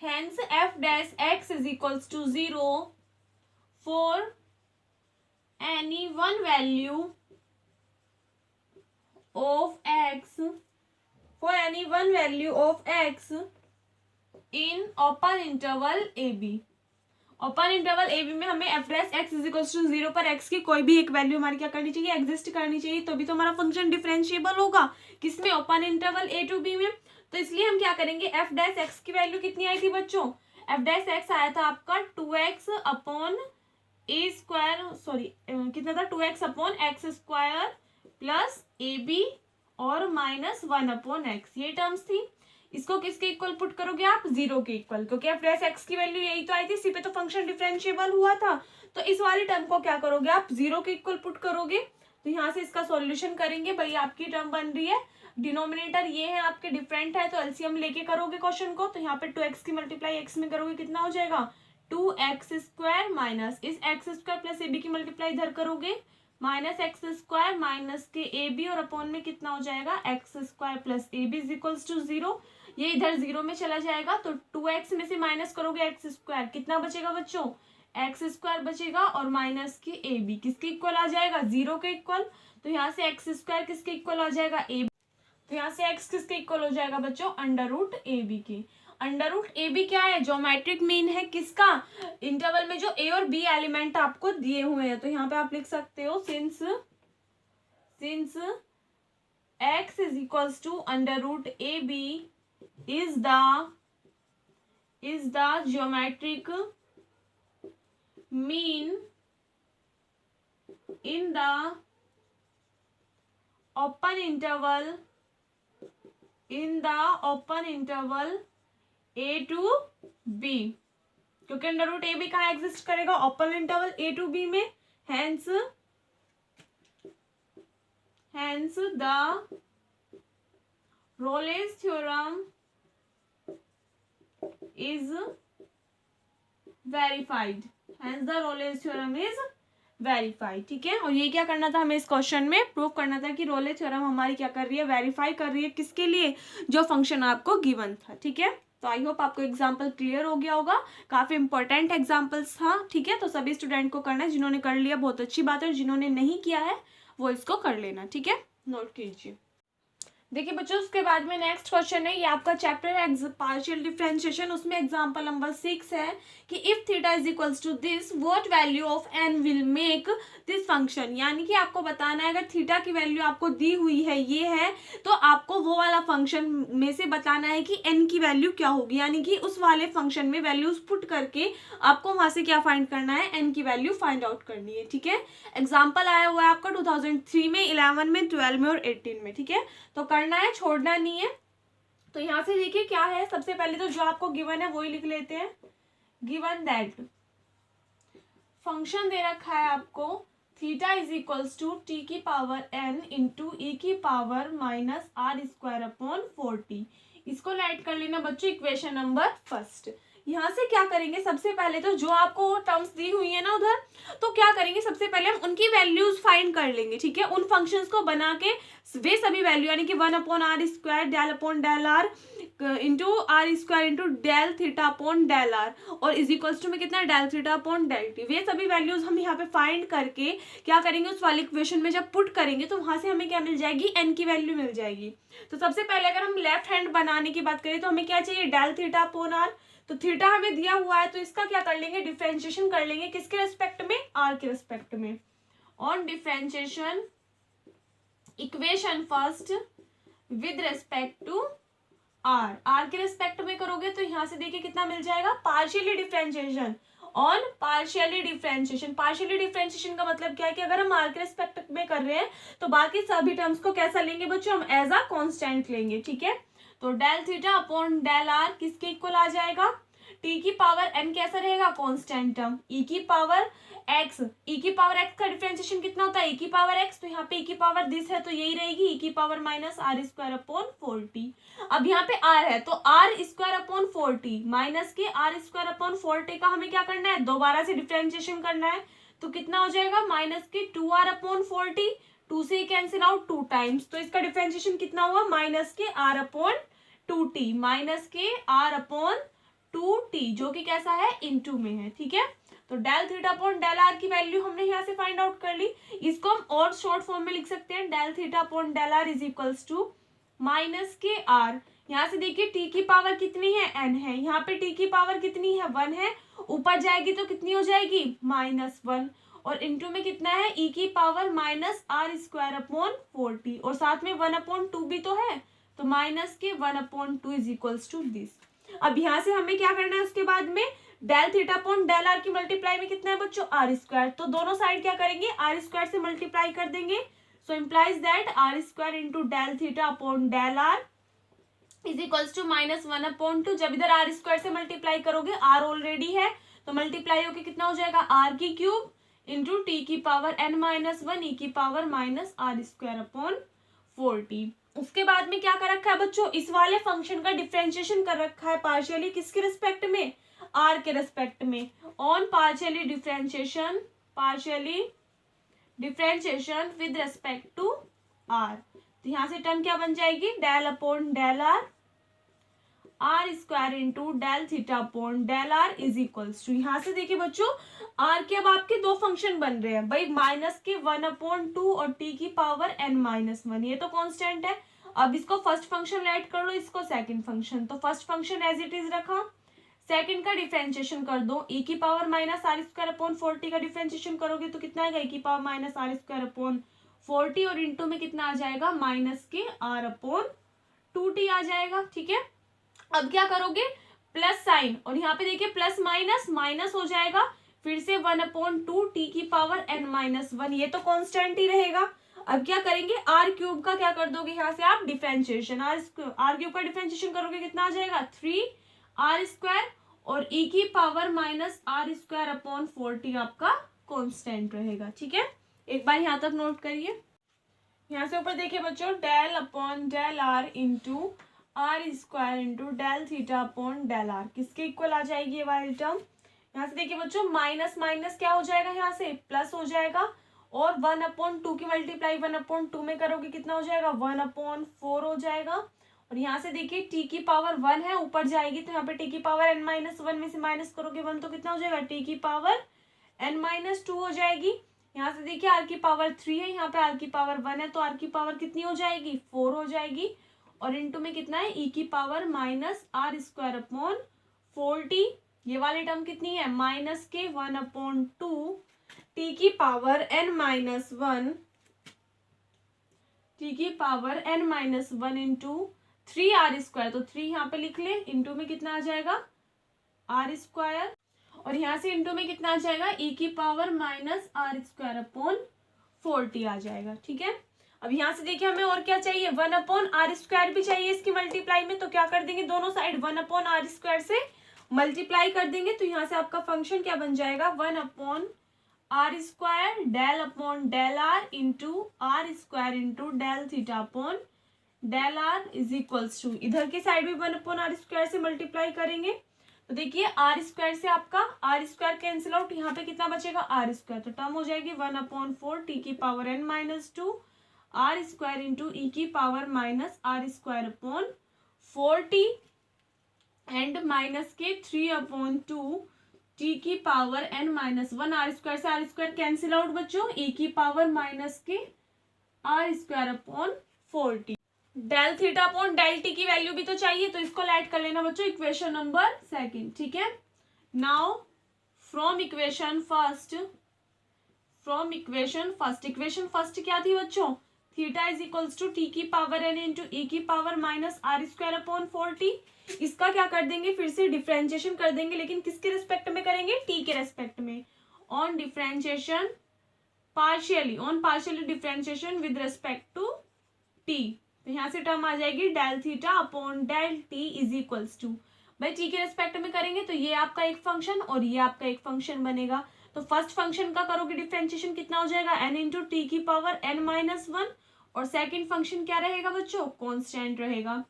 f dash x is equals to 0 for any one value of x in open interval ab। Open interval a b में हमें f dash x is equals to 0 पर एक्स की कोई भी एक वैल्यू हमारी क्या करनी चाहिए, एग्जिस्ट करनी चाहिए, तो भी तो हमारा फंक्शन डिफरेंशिएबल होगा। किसमें, open interval a to b में। तो इसलिए हम क्या करेंगे, एफ डैश एक्स की वैल्यू कितनी आई थी बच्चों, एफ डैश एक्स आया था आपका 2x अपॉन ए स्क्वायर, सॉरी कितना था, 2x upon x square plus a b और माइनस 1 अपॉन एक्स, ये टर्म्स थी। इसको किसके इक्वल पुट करोगे आप, 0 के इक्वल, क्योंकि एफ डैश एक्स की वैल्यू यही तो आई थी, इसी पे तो फंक्शन डिफरेंशिएबल हुआ था। तो इस वाली टर्म को क्या करोगे आप, 0 के इक्वल पुट करोगे। तो यहाँ से इसका सॉल्यूशन करेंगे, भाई आपकी टर्म बन रही है, डिनोमिनेटर ये है आपके डिफरेंट है, तो एलसीएम लेके करोगे क्वेश्चन को। तो यहाँ पे 2x की मल्टीप्लाई x में करोगे, कितना हो जाएगा, 2x स्क्वायर माइनस इस x square plus a b की मल्टीप्लाई इधर करोगे, माइनस एक्स स्क्वायर माइनस के ए बी और अपॉन में कितना हो जाएगा, x square plus a b is equals to 0। ये इधर 0 में चला जाएगा, तो 2x में से माइनस करोगे एक्स स्क्वायर, कितना बचेगा बच्चों, एक्स स्क्वायर बचेगा और माइनस के ए बी किसके इक्वल आ जाएगा, 0 के इक्वल। तो यहाँ से एक्स स्क्वायर किसके इक्वल आ जाएगा, ए बी। तो यहाँ से x किसके इक्वल हो जाएगा बच्चों, अंडर रूट ए बी के। अंडर रूट ए बी क्या है, ज्योमेट्रिक मीन है किसका, इंटरवल में जो ए और बी एलिमेंट आपको दिए हुए हैं। तो यहाँ पे आप लिख सकते हो, since x is equals to under root a b is the geometric mean in the open interval a to b, क्योंकि अंडर रूट ए बी कहाँ एग्जिस्ट करेगा, open interval a to b में। Hence the Rolle's theorem is verified, hence the Rolle's theorem is verified। ठीक है, और ये क्या करना था हमें इस क्वेश्चन में, प्रूव करना था कि रोले थ्योरम हमारी क्या कर रही है, वेरीफाई कर रही है, किसके लिए, जो फंक्शन आपको गिवन था। ठीक है, तो आई होप आपको एग्जाम्पल क्लियर हो गया होगा, काफी इंपॉर्टेंट एग्जाम्पल्स था। ठीक है, तो सभी स्टूडेंट को करना है, जिन्होंने कर लिया बहुत अच्छी बात है, और जिन्होंने नहीं किया है वो इसको कर लेना। ठीक है, नोट कीजिए। देखिए बच्चों, उसके बाद में नेक्स्ट क्वेश्चन है, ये आपका चैप्टर है पार्शियल डिफरेंशिएशन, उसमें एग्जांपल नंबर 6 है कि if theta is equals to this what value of n will make this function. यानी कि आपको बताना है, अगर थीटा की वैल्यू आपको दी हुई है ये है, तो आपको वो वाला फंक्शन में से बताना है कि एन की वैल्यू क्या होगी। यानी कि उस वाले फंक्शन में वैल्यूज पुट करके आपको वहां से क्या फाइंड करना है, एन की वैल्यू फाइंड आउट करनी है। ठीक है, एग्जाम्पल आया हुआ है आपका 2003 में, 11 में, 12 में और 18 में। ठीक है, तो करना है, छोड़ना नहीं है। तो यहाँ से देखिए क्या है, सबसे पहले तो जो आपको गिवन है वही लिख लेते हैं। गिवन दैट फंक्शन दे रखा है आपको, theta is equals to t की पावर एन इंटू ई की power minus r square upon 40। इसको राइट कर लेना बच्चों इक्वेशन नंबर फर्स्ट। यहाँ से क्या करेंगे, सबसे पहले तो जो आपको टर्म्स दी हुई है ना उधर, तो क्या करेंगे, सबसे पहले हम उनकी वैल्यूज फाइंड कर लेंगे, ठीक है। उन फंक्शंस को बना के वे सभी वैल्यू यानी कि 1/r² del upon del r into r² into del theta upon del r और इज इक्वल्स टू में कितना है del theta upon del t, वे सभी वैल्यूज हम यहाँ पे फाइंड करके क्या करेंगे, उस वाले इक्वेशन में जब पुट करेंगे तो वहां से हमें क्या मिल जाएगी, n की वैल्यू मिल जाएगी। तो सबसे पहले अगर हम लेफ्ट हैंड बनाने की बात करें तो हमें क्या चाहिए, डेल थीटा अपॉन आर। तो थीटा हमें दिया हुआ है तो इसका क्या कर लेंगे, डिफरेंशिएशन कर लेंगे, किसके रेस्पेक्ट में, आर के रेस्पेक्ट में। On differentiation equation first with respect to r, r के रेस्पेक्ट में करोगे तो यहाँ से देखिए कितना मिल जाएगा, partially differentiation on partially differentiation. Partially differentiation का मतलब क्या है कि अगर हम आर के रेस्पेक्ट में कर रहे हैं तो बाकी सभी टर्म्स को कैसा लेंगे बच्चों, हम एज अ कांस्टेंट लेंगे, ठीक है। तो del theta upon del r किसके इक्वल आ जाएगा, टी की पावर एन कैसा रहेगा, कांस्टेंट टर्म, ई की पावर एक्स, ई की पावर एक्स का डिफरेंशिएशन कितना होता है, ई की पावर एक्स, तो यहाँ पे ई की पावर दिस है तो यही रहेगी, ई की power minus r square upon 40। अब यहाँ पे आर है तो आर स्क्वायर अपॉन 40 माइनस के आर स्क्वायर अपॉन 40 का हमें क्या करना है, दोबारा से डिफरेंशिएशन करना है। तो कितना हो जाएगा, माइनस के 2r अपॉन 40, 2 से कैंसिल आउट 2 टाइम्स, तो इसका डिफरेंशिएशन कितना हुआ, माइनस के r अपॉन 2t, माइनस के r अपॉन 2t जो कि कैसा है, इनटू में है, ठीक है। तो del theta upon del r की वैल्यू हमने यहाँ से फाइंड आउट कर ली। इसको हम और शॉर्ट फॉर्म में लिख सकते हैं, del theta upon del r is equals to minus के आर, यहाँ से देखिए टी की पावर कितनी है, n है, यहाँ पे टी की पावर कितनी है, 1 है, ऊपर जाएगी तो कितनी हो जाएगी, -1 और इनटू में कितना है, e की power minus r square upon 40 और साथ में 1/2 भी तो है, तो माइनस के 1/2 इज इक्वल्स टू दिस। अब यहाँ से हमें क्या करना है, उसके बाद में del theta upon del r की मल्टीप्लाई में कितना है बच्चों, आर स्क्वायर, तो दोनों साइड क्या करेंगे, आर स्क्वायर से मल्टीप्लाई कर देंगे। So implies that r square into del theta upon del r is equals to -1/2। जब इधर आर स्क्वायर से मल्टीप्लाई करोगे, आर ऑलरेडी है तो मल्टीप्लाई होके कितना हो जाएगा, आर की क्यूब इंटू टी की पावर n-1 ई की power minus r square upon 40। उसके बाद में क्या कर रखा है बच्चों, इस वाले फंक्शन का डिफरेंशिएशन कर रखा है पार्शियली किसके रिस्पेक्ट में, आर के रिस्पेक्ट में। On partially differentiation with respect to r, तो यहाँ से टर्म क्या बन जाएगी, del upon del r square into del theta upon del r is equals to, यहाँ से देखिए बच्चों आर के अब आपके दो फंक्शन बन रहे हैं भाई, माइनस के 1/2 और टी की पावर n-1, ये तो कांस्टेंट है। अब इसको फर्स्ट फंक्शन राइट कर लो, इसको सेकंड फंक्शन, तो first function as it is रखा, सेकंड का डिफरेंशिएशन कर दो, ई की power minus r square upon 40 का डिफरेंशिएशन करोगे तो कितना आएगा, ई की power minus r square upon 40 और इंटू में कितना आ जाएगा, माइनस के आर अपॉन 2t आ जाएगा, ठीक है। अब क्या करोगे, प्लस साइन और यहाँ पे देखिए प्लस माइनस माइनस हो जाएगा, फिर से 1/2 टी की पावर n-1, ये तो कांस्टेंट ही रहेगा। अब क्या करेंगे, आर क्यूब का क्या कर दोगे, यहाँ से आप डिफरेंशिएशन, आर क्यूब का डिफरेंशिएशन करोगे कितना आ जाएगा, 3r स्क्वायर और e की power minus r square upon 40 आपका कांस्टेंट रहेगा, ठीक है। एक बार यहाँ तक नोट करिए। यहाँ से ऊपर देखिए बच्चों, del upon del r into r square into del theta upon del r किसके इक्वल आ जाएगी ये वाली टर्म। यहाँ से देखिए बच्चों माइनस माइनस क्या हो जाएगा, यहाँ से प्लस हो जाएगा और 1/2 की मल्टीप्लाई 1/2 में करोगे कितना हो जाएगा, 1/4 हो जाएगा। और यहाँ से देखिए टी की पावर 1 है, ऊपर जाएगी तो यहाँ पे टी की पावर n-1 में से माइनस करोगे 1 तो कितना हो जाएगा, टी की पावर n-2 हो जाएगी। यहाँ से देखिए आर की पावर 3 है, यहाँ पे आर की पावर 1 है तो आर की पावर कितनी हो जाएगी, 4 हो जाएगी और इनटू में कितना है, ई की power minus r square upon 40, ये वाली टर्म कितनी है, माइनस के 1/2 टी की पावर n-1, टी की power n-1 into 3r square, तो 3 यहाँ पे लिख ले, इंटू में कितना आ जाएगा, आर स्क्वायर और यहाँ से इंटू में कितना आ जाएगा, ई की power minus r square upon 40 आ जाएगा, ठीक है। अब यहाँ से देखिए हमें और क्या चाहिए, 1/r² भी चाहिए इसकी मल्टीप्लाई में, तो क्या कर देंगे, दोनों साइड 1/r² से मल्टीप्लाई कर देंगे, तो यहाँ से आपका फंक्शन क्या बन जाएगा, 1/r² del upon del r into r² into del theta upon del r is equals to, इधर की साइड भी 1/r² से मल्टीप्लाई करेंगे तो देखिए आर स्क्वायर से आपका आर स्क्वायर कैंसिल आउट, यहाँ पे कितना बचेगा आर स्क्वायर, तो टर्म हो जाएगी 1/4 टी की power n minus 2 r square into e की power minus r square upon 4t and minus के 3/2 टी की power n minus 1, r square से आर स्क्वायर कैंसिल आउट बच्चों, ई की पावर माइनस के r square upon 4t। Del theta upon del t की value भी तो चाहिए, तो इसको ऐड कर लेना बच्चों इक्वेशन नंबर सेकंड, ठीक है। Now from equation first equation first क्या थी बच्चों, theta is equals to t की पावर एन इंटू ई की power minus r square upon 4t। इसका क्या कर देंगे, फिर से डिफ्रेंशिएशन कर देंगे, लेकिन किसके रेस्पेक्ट में करेंगे, टी के रेस्पेक्ट में। On differentiation partially differentiation with respect to t, तो यहाँ से टर्म आ जाएगी del theta upon del t is equals to, भाई टी के रेस्पेक्ट में करेंगे तो ये आपका एक फंक्शन और ये आपका एक फंक्शन बनेगा। तो फर्स्ट फंक्शन का करोगे डिफरेंशिएशन कितना हो जाएगा, n इंटू टी की पावर n माइनस 1, और सेकंड फंक्शन क्या रहेगा बच्चों, कांस्टेंट रहेगा,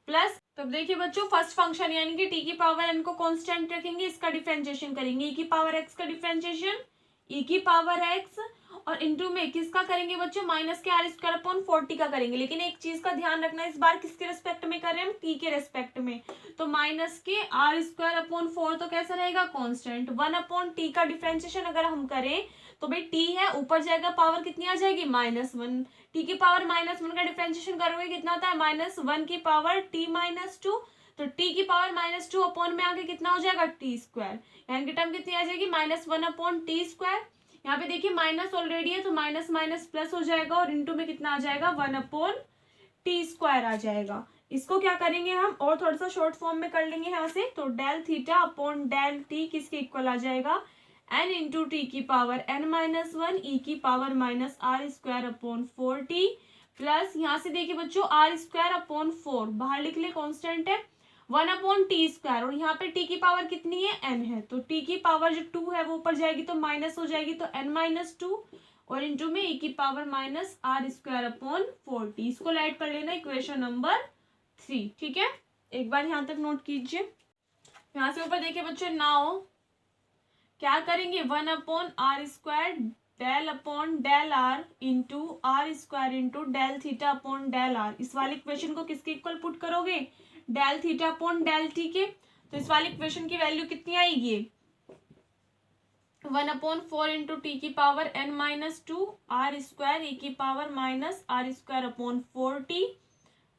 प्लस तब देखिए बच्चों फर्स्ट फंक्शन यानी कि टी की पावर n को कांस्टेंट रखेंगे, इसका डिफरेंशिएशन करेंगे, e की पावर x का डिफरेंशिएशन e की पावर x, और इंटू में किसका करेंगे बच्चों, माइनस के आर स्क्वायर अपॉन 40 का करेंगे, लेकिन एक चीज का ध्यान रखना इस बार किसके रेस्पेक्ट में करें हम, टी के रेस्पेक्ट में, तो माइनस के आर स्क्वायर अपॉन 4 तो कैसा रहेगा कांस्टेंट, 1/t का डिफरेंशिएशन अगर हम करें तो भाई टी है ऊपर जाएगा, पावर कितनी आ जाएगी -1, टी की पावर -1 का डिफरेंशिएशन करोगे कितना होता है -1 की पावर t -2, तो t की पावर -2 अपॉन में आके कितना हो जाएगा टी स्क्वायर, यानी कि टर्म कितनी आ जाएगी -1/t स्क्वायर। यहाँ पे देखिए माइनस ऑलरेडी है तो माइनस माइनस प्लस हो जाएगा, और इंटू में कितना आ जाएगा 1/t स्क्वायर आ जाएगा। इसको क्या करेंगे हम और थोड़ा सा शॉर्ट फॉर्म में कर लेंगे यहाँ से, तो del theta upon del t किसके इक्वल आ जाएगा, n इंटू टी की पावर n माइनस 1 ई की power minus r square upon 4t, plus यहाँ से देखिए बच्चों आर स्क्वायर अपॉन 4 बाहर लिख ले कांस्टेंट है 1/t स्क्वायर, और यहाँ पे t की पावर कितनी है n है, तो t की पावर जो 2 है वो ऊपर जाएगी तो माइनस हो जाएगी, तो n माइनस 2 और इंटू में e की power minus r square upon 4t, इसको ऐड कर लेना इक्वेशन नंबर 3, ठीक है। एक बार यहाँ तक नोट कीजिए, यहाँ से ऊपर देखिए बच्चों, नाउ क्या करेंगे 1/r square del upon del r into r square into del theta upon del r, इस वाले इक्वेशन को किसके इक्वल पुट करोगे, del theta upon del t के, तो इस वाले इक्वेशन की वैल्यू कितनी आएगी 1/4 इंटू टी की power n minus 2 r square e की power minus r square upon 4t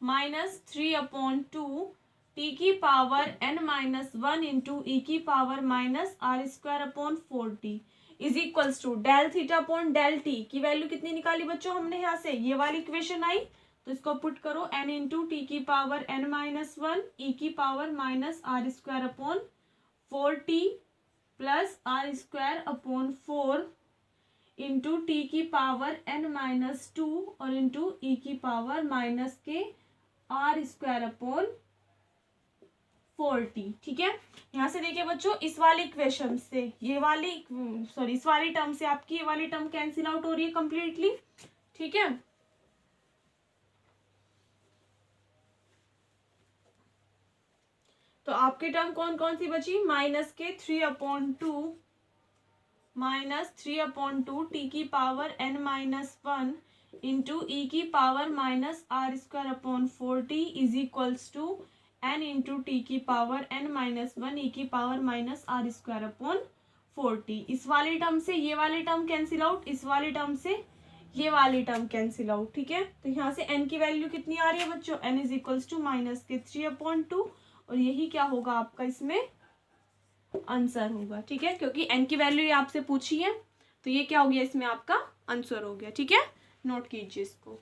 minus 3/2 t की power n minus 1 into e की power minus r square upon 4t is equals to del theta upon del t की value कितनी निकाली बच्चों हमने, यहाँ से ये वाली इक्वेशन आई, तो इसको पुट करो n इंटू टी की पावर n माइनस 1 ई की power minus r square upon 4t plus r square upon 4 into t की पावर n माइनस 2 और इंटू ई की पावर माइनस के आर स्क्वायर अपॉन 4t, ठीक है। यहाँ से देखिए बच्चों इस वाली इक्वेशन से ये वाली इस वाली टर्म से आपकी ये वाली टर्म कैंसिल आउट हो रही है कंप्लीटली, ठीक है। तो आपकी टर्म कौन कौन सी बची, माइनस के 3/2 टी की power n minus 1 into e की power minus r square upon 4t is equals to n into t की पावर n माइनस 1 ई की power minus r square upon 4t, इस वाली टर्म से ये वाली टर्म कैंसिल आउट, इस वाली टर्म से ये वाली टर्म कैंसिल आउट, ठीक है। तो यहाँ से n की वैल्यू कितनी आ रही है बच्चों, n is equals to minus के 3/2, और यही क्या होगा आपका इसमें आंसर होगा, ठीक है, क्योंकि n की वैल्यू ये आपसे पूछी है तो ये क्या हो गया इसमें आपका आंसर हो गया, ठीक है। नोट कीजिए इसको।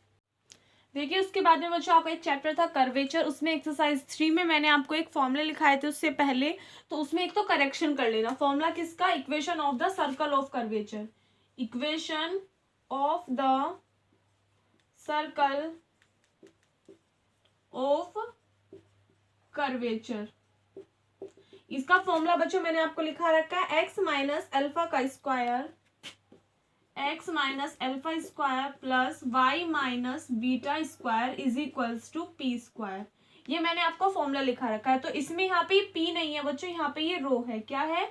देखिए उसके बाद में बच्चों आपका एक चैप्टर था कर्वेचर, उसमें एक्सरसाइज 3 में मैंने आपको एक फॉर्मूला लिखाए थे उससे पहले, तो उसमें एक तो करेक्शन कर लेना, फॉर्मूला किसका, equation of the circle of curvature, equation of the circle of curvature, इसका फॉर्मूला बच्चों मैंने आपको लिखा रखा है x माइनस अल्फा का square x minus alpha square plus y minus beta square is equals to p square, ये मैंने आपको फॉर्मूला लिखा रखा है। तो इसमें यहाँ पे पी नहीं है बच्चों, यहाँ पे ये रो है। क्या है?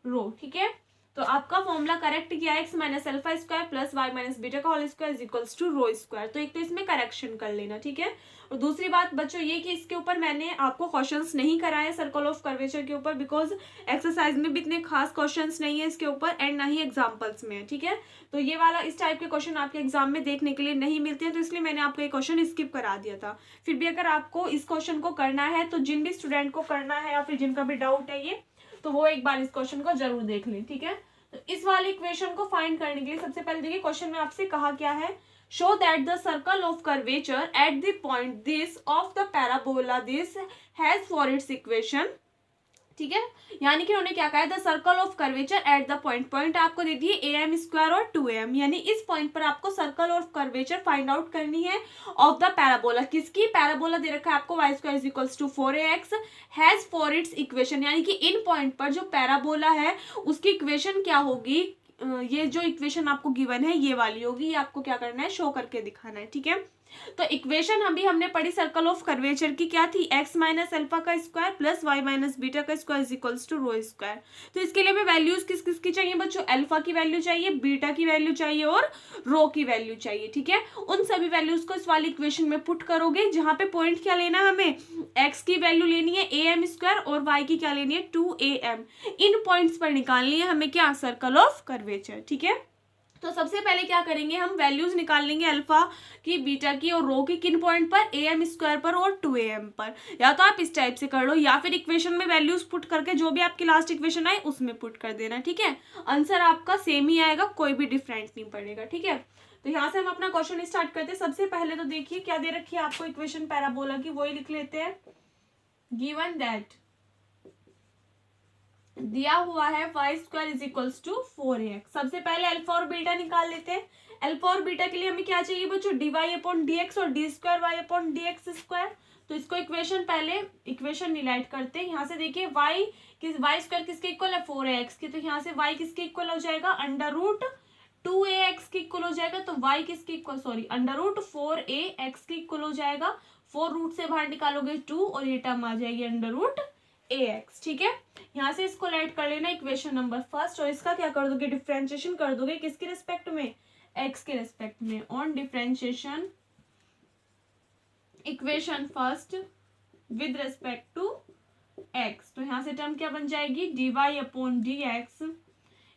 रो। ठीक है, तो आपका फॉर्मूला करेक्ट किया है, x minus alpha square plus y minus beta का whole square is equals to rho square. तो एक तो इसमें करेक्शन कर लेना। ठीक है, और दूसरी बात बच्चों ये कि इसके ऊपर मैंने आपको क्वेश्चंस नहीं कराए सर्कल ऑफ कर्वेचर के ऊपर, बिकॉज एक्सरसाइज में भी इतने खास क्वेश्चंस नहीं है इसके ऊपर एंड ना ही एग्जाम्पल्स में है। ठीक है, तो ये वाला इस टाइप के क्वेश्चन आपके एग्जाम में देखने के लिए नहीं मिलते हैं, तो इसलिए मैंने आपको ये क्वेश्चन स्किप करा दिया था। फिर भी अगर आपको इस क्वेश्चन को करना है तो जिन भी स्टूडेंट को करना है या फिर जिनका भी डाउट है ये, तो वो एक बार इस क्वेश्चन को जरूर देख लें। ठीक है, तो इस वाले इक्वेशन को फाइंड करने के लिए सबसे पहले देखिए क्वेश्चन में आपसे कहा क्या है, show that the circle of curvature at the point this of the parabola this has for its equation. ठीक है, यानी कि उन्होंने क्या कहा है, the circle of curvature at the point आपको दे दिए am स्क्वायर और 2am, यानी इस पॉइंट पर आपको circle of curvature find out करनी है ऑफ द पैराबोला। किसकी? पैराबोला दे रखा है आपको y square is equals to 4ax has for its equation, यानी कि इन पॉइंट पर जो पैराबोला है उसकी इक्वेशन क्या होगी, ये जो इक्वेशन आपको गिवन है ये वाली होगी। ये आपको क्या करना है, शो करके दिखाना है। ठीक है, तो इक्वेशन हमने पढ़ी सर्कल ऑफ कर्वेचर की, क्या थी, एक्स माइनस अल्फा का square plus y minus beta का square is equals to rho square. तो इसके लिए हमें वैल्यूज किस किस की चाहिए बच्चों, अल्फा की वैल्यू चाहिए, बीटा की वैल्यू चाहिए और रो की वैल्यू चाहिए। ठीक है, उन सभी वैल्यूज को इस वाली इक्वेशन में पुट करोगे, जहां पे पॉइंट क्या लेना है, हमें एक्स की वैल्यू लेनी है am स्क्वायर और वाई की क्या लेनी है 2am। इन पॉइंट्स पर निकालनी है हमें क्या, सर्कल ऑफ कर्वेचर। ठीक है, तो सबसे पहले क्या करेंगे, हम वैल्यूज निकाल लेंगे अल्फा की, बीटा की और रो की, किन पॉइंट पर, am स्क्वायर पर और 2am पर। या तो आप इस टाइप से कर लो या फिर इक्वेशन में वैल्यूज पुट करके जो भी आपकी लास्ट इक्वेशन आए उसमें पुट कर देना। ठीक है, आंसर आपका सेम ही आएगा, कोई भी डिफरेंट नहीं पड़ेगा। ठीक है, तो यहाँ से हम अपना क्वेश्चन स्टार्ट करते हैं। सबसे पहले तो देखिए क्या दे रखी है आपको इक्वेशन पैराबोला की, वही लिख लेते हैं। गिवन दैट दिया हुआ है y square is equals to 4ax। सबसे पहले अल्फा और बीटा निकाल लेते हैं। अल्फा और बीटा के लिए हमें क्या चाहिए बच्चों, dy अपॉन dx और d square y upon dx square. तो इसको इक्वेशन पहले इक्वेशन रिलेट करते हैं। यहाँ से देखिए y स्क्वायर किसके इक्वल है, 4ax की, तो यहाँ से y किसके इक्वल हो जाएगा, अंडर रूट 2ax के इक्वल हो जाएगा। तो y किसके equal, sorry under root 4ax के इक्वल हो जाएगा। 4 रूट से बाहर निकालोगे 2 और ये टर्म आ जाएगी अंडर रूट ax। ठीक है, यहाँ से इसको लेट कर लेना इक्वेशन नंबर फर्स्ट, और इसका क्या कर दोगे, डिफरेंशिएशन कर दोगे किसके रिस्पेक्ट में, x के रिस्पेक्ट में। On differentiation equation first with respect to x, तो यहाँ से टर्म क्या बन जाएगी, dy upon dx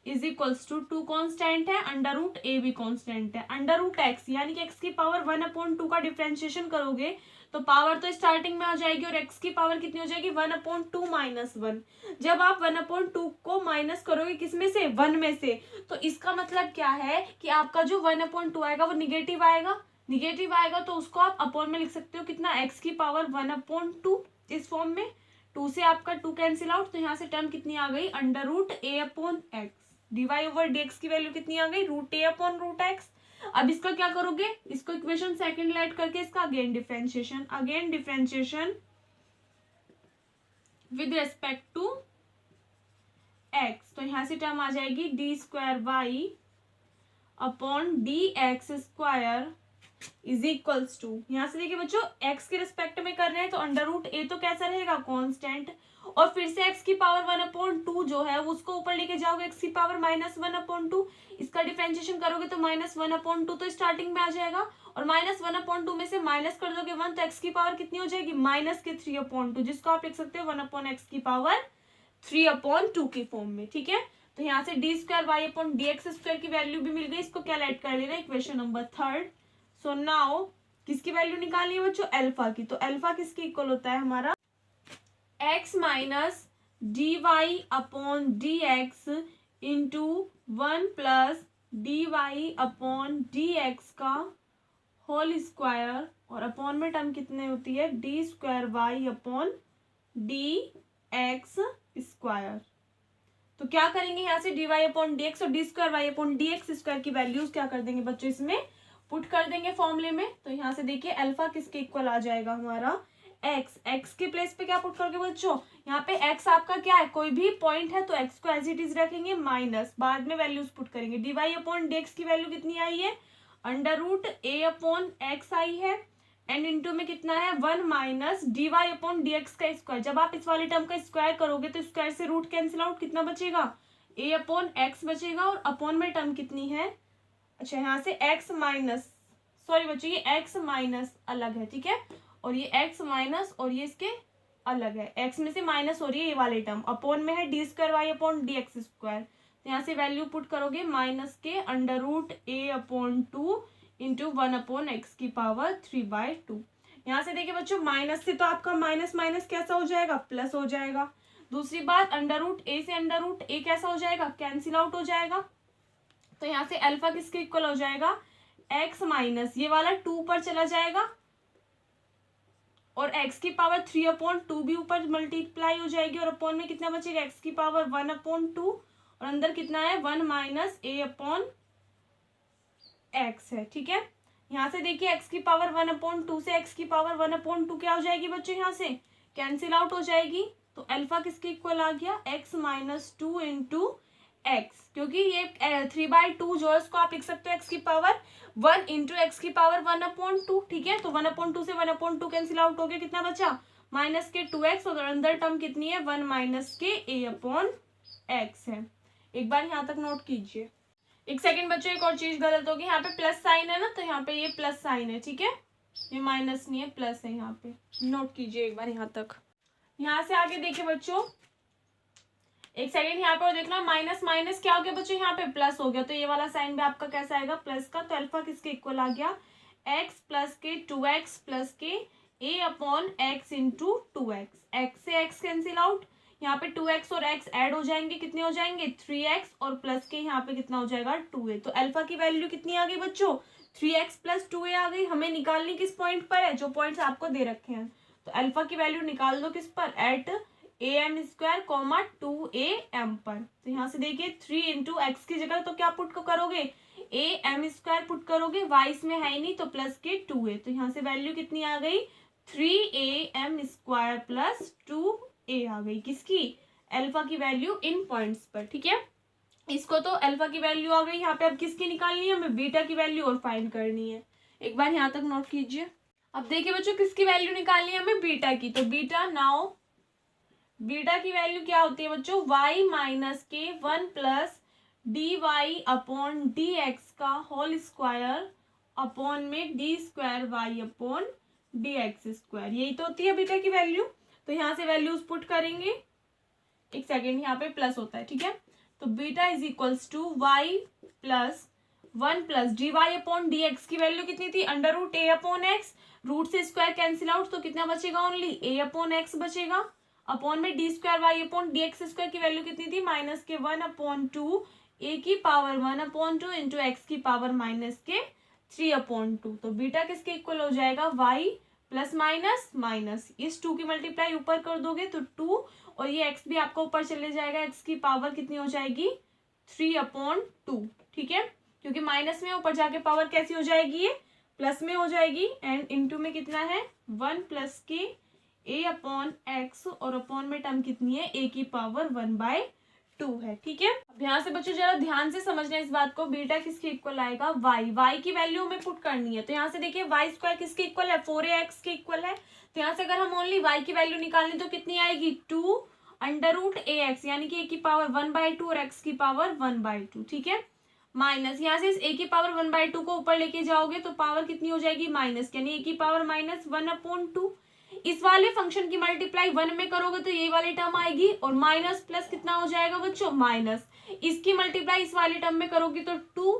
is equals to 2 constant है, अंडर रूट a भी कॉन्स्टेंट है, अंडर रूट x यानी कि x की पावर 1/2 का डिफरेंशिएशन करोगे तो पावर तो स्टार्टिंग में आ जाएगी और x की पावर कितनी हो जाएगी, 1/2 माइनस 1। जब आप 1/2 को माइनस करोगे किसमें से, 1 में से, तो इसका मतलब क्या है कि आपका जो 1/2 आएगा वो निगेटिव आएगा। निगेटिव आएगा तो उसको आप अपॉन में लिख सकते हो कितना, x की पावर 1/2 इस फॉर्म में। 2 से आपका 2 कैंसिल आउट, तो यहाँ से टर्म कितनी आ गई, under root a upon x. dy over dx की वैल्यू कितनी आ गई, root a upon root x. अब इसका क्या करोगे, इसको इक्वेशन सेकंड लेट करके इसका again differentiation with respect to x। तो यहां से टर्म आ जाएगी d square y upon d x square is equals to, यहाँ से देखिए बच्चों x के रिस्पेक्ट में कर रहे हैं तो अंडर रूट a तो कैसा रहेगा, कांस्टेंट, और फिर से x की पावर 1/2 जो है उसको ऊपर लेके जाओगे, x की पावर -1/2, इसका डिफरेंशिएशन करोगे तो -1/2 तो स्टार्टिंग में आ जाएगा, और -1/2 में से माइनस कर दोगे 1 तो x की पावर कितनी हो जाएगी, -3/2, जिसको आप लिख सकते हो 1/x की पावर 3/2 की फॉर्म में। ठीक है, तो यहाँ से d square y upon d x square की वैल्यू भी मिल गई, इसको क्या लेट कर लेना, equation number third. So now किसकी वैल्यू निकालनी है बच्चों, अल्फा की। तो अल्फा किसके इक्वल होता है हमारा, x minus d y upon d x into 1 plus d y upon d x का होल स्क्वायर, और अपॉन में टर्म कितने होती है, d square y upon d x square. तो क्या करेंगे यहाँ से d y upon d x और d square y upon d x square की वैल्यूज क्या कर देंगे बच्चों, इसमें पुट कर देंगे फॉर्मूले में। तो यहाँ से देखिए अल्फा किसके इक्वल आ जाएगा हमारा, x के प्लेस पे क्या पुट करोगे बच्चों, यहाँ पे x आपका क्या है, कोई भी पॉइंट है तो x को एज इट इज रखेंगे, माइनस बाद में वैल्यूज पुट करेंगे। D y upon d x की वैल्यू कितनी आई है, under root a upon x आई है, एंड इंटू में कितना है 1 minus d y upon d x का स्क्वायर। जब आप इस वाले टर्म का स्क्वायर करोगे तो स्क्वायर से रूट कैंसिल आउट, कितना बचेगा ए अपॉन एक्स बचेगा, और अपॉन में टर्म कितनी है, अच्छा यहाँ से एक्स माइनस, सॉरी बच्चों ये एक्स माइनस अलग है, ठीक है, और ये एक्स माइनस और ये इसके अलग है, एक्स में से माइनस हो रही है ये वाले टर्म, अपॉन में है d square y upon d x square. तो यहाँ से वैल्यू पुट करोगे माइनस के under root a upon 2 into 1 upon x की पावर 3/2। यहाँ से देखिए बच्चों माइनस से तो आपका माइनस माइनस कैसा हो जाएगा, प्लस हो जाएगा। दूसरी बात अंडर रूट ए से अंडर रूट ए कैसा हो जाएगा, कैंसिल आउट हो जाएगा। तो यहाँ से अल्फा किसके इक्वल हो जाएगा, एक्स माइनस ये वाला 2 पर चला जाएगा, और x की पावर 3/2 भी ऊपर मल्टीप्लाई हो जाएगी, और अपॉन में कितना बचेगा x की पावर 1/2, और अंदर कितना है 1 माइनस ए अपॉन एक्स है, ठीक है। यहाँ से देखिए x की पावर 1/2 से x की पावर 1/2 क्या हो जाएगी बच्चों, यहाँ से कैंसिल आउट हो जाएगी। तो अल्फा किसके इक्वल आ गया, x माइनस 2 इंटू एक्स, क्योंकि ये 3/2 जो है उसको आप लिख सकते हो x की पावर 1 इंटू एक्स की पावर 1/2, ठीक है। तो 1/2 से 1/2 कैंसिल आउट हो गया, कितना बचा माइनस के 2x, और अंदर टर्म कितनी है 1 माइनस के a अपॉन एक्स है। एक बार यहाँ तक नोट कीजिए। एक सेकंड बच्चों, एक और चीज गलत होगी, यहाँ पे प्लस साइन है ना, तो यहाँ पे ये प्लस साइन है, ठीक है, ये माइनस नहीं है प्लस है, यहाँ पे नोट कीजिए एक बार यहाँ तक। यहाँ से आगे देखिए बच्चों, एक सेकंड यहाँ पर देखना, माइनस माइनस क्या हो गया बच्चों, यहाँ पे प्लस हो गया, तो ये वाला साइन भी आपका कैसा आएगा, प्लस का। तो अल्फा किसके इक्वल आ गया, एक्स प्लस के 2x प्लस के a upon x into 2x। X से एक्स कैंसिल आउट, यहाँ पे 2x और x ऐड हो जाएंगे, कितने हो जाएंगे 3x, और प्लस के यहाँ पे कितना हो जाएगा 2a। तो अल्फा की वैल्यू कितनी आ गई बच्चों, 3x प्लस 2a आ गई। हमें निकालनी किस पॉइंट पर है, जो पॉइंट्स आपको दे रखे हैं। तो अल्फा की वैल्यू निकाल दो किस पर, eight am square comma 2am पर। तो यहाँ से देखिए 3 इंटू एक्स की जगह तो क्या पुट करोगे, am स्क्वायर पुट करोगे, y इसमें है ही नहीं तो प्लस के 2a। तो यहाँ से वैल्यू कितनी आ गई 3am स्क्वायर प्लस 2a आ गई, किसकी, अल्फा की वैल्यू इन पॉइंट्स पर, ठीक है। इसको तो अल्फा की वैल्यू आ गई, यहाँ पे अब किसकी निकालनी है, हमें बीटा की वैल्यू और फाइंड करनी है। एक बार यहाँ तक नोट कीजिए। अब देखिए बच्चों किसकी वैल्यू निकालनी है हमें, बीटा की। तो बीटा, नाउ बीटा की वैल्यू क्या होती है बच्चों, y माइनस के 1 plus d y upon d x का होल स्क्वायर अपॉन में d square y upon d x square, यही तो होती है बीटा की वैल्यू। तो यहाँ से वैल्यूज पुट करेंगे, एक सेकेंड यहाँ पे प्लस होता है, ठीक है। तो beta is equals to y plus 1 plus d y upon d x की वैल्यू कितनी थी, under root a upon x, root से स्क्वायर कैंसिल आउट, तो कितना बचेगा ओनली ए अपॉन एक्स बचेगा, अपॉन में d square y upon d x square की वैल्यू कितनी थी, माइनस के 1/2 ए की पावर 1/2 इंटू एक्स की पावर माइनस के 3/2। तो बीटा किसके इक्वल हो जाएगा, वाई प्लस माइनस माइनस, इस 2 की मल्टीप्लाई ऊपर कर दोगे तो 2, और ये x भी आपका ऊपर चले जाएगा, x की पावर कितनी हो जाएगी 3/2, ठीक है, क्योंकि माइनस में ऊपर जाके पावर कैसी हो जाएगी, ये प्लस में हो जाएगी। एंड इनटू में कितना है 1 प्लस के a अपॉन एक्स, और अपॉन में टर्म कितनी है a की पावर 1/2 है, ठीक है। अब यहाँ से बच्चों जरा ध्यान से समझना इस बात को, बीटा किसके इक्वल आएगा, y की वैल्यू हमें पुट करनी है। तो यहाँ से देखिए y स्क्वायर किसके इक्वल है, 4ax के इक्वल है। तो यहाँ से अगर हम ओनली y की वैल्यू निकालें तो कितनी आएगी 2 अंडर रूट ax, यानी कि a की पावर 1/2 और x की पावर 1/2, ठीक है। माइनस यहाँ से इस a की पावर 1/2 को ऊपर लेके जाओगे तो पावर कितनी हो जाएगी माइनस, यानी a की पावर माइनस 1/2। इस वाले फंक्शन की मल्टीप्लाई 1 में करोगे तो ये वाली टर्म आएगी, और माइनस प्लस कितना हो जाएगा बच्चों माइनस, इसकी मल्टीप्लाई इस वाले टर्म में करोगे तो 2,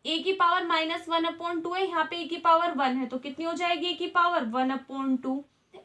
a की पावर माइनस 1/2 है, यहाँ पे a की पावर 1 है तो कितनी हो जाएगी a की पावर 1/2,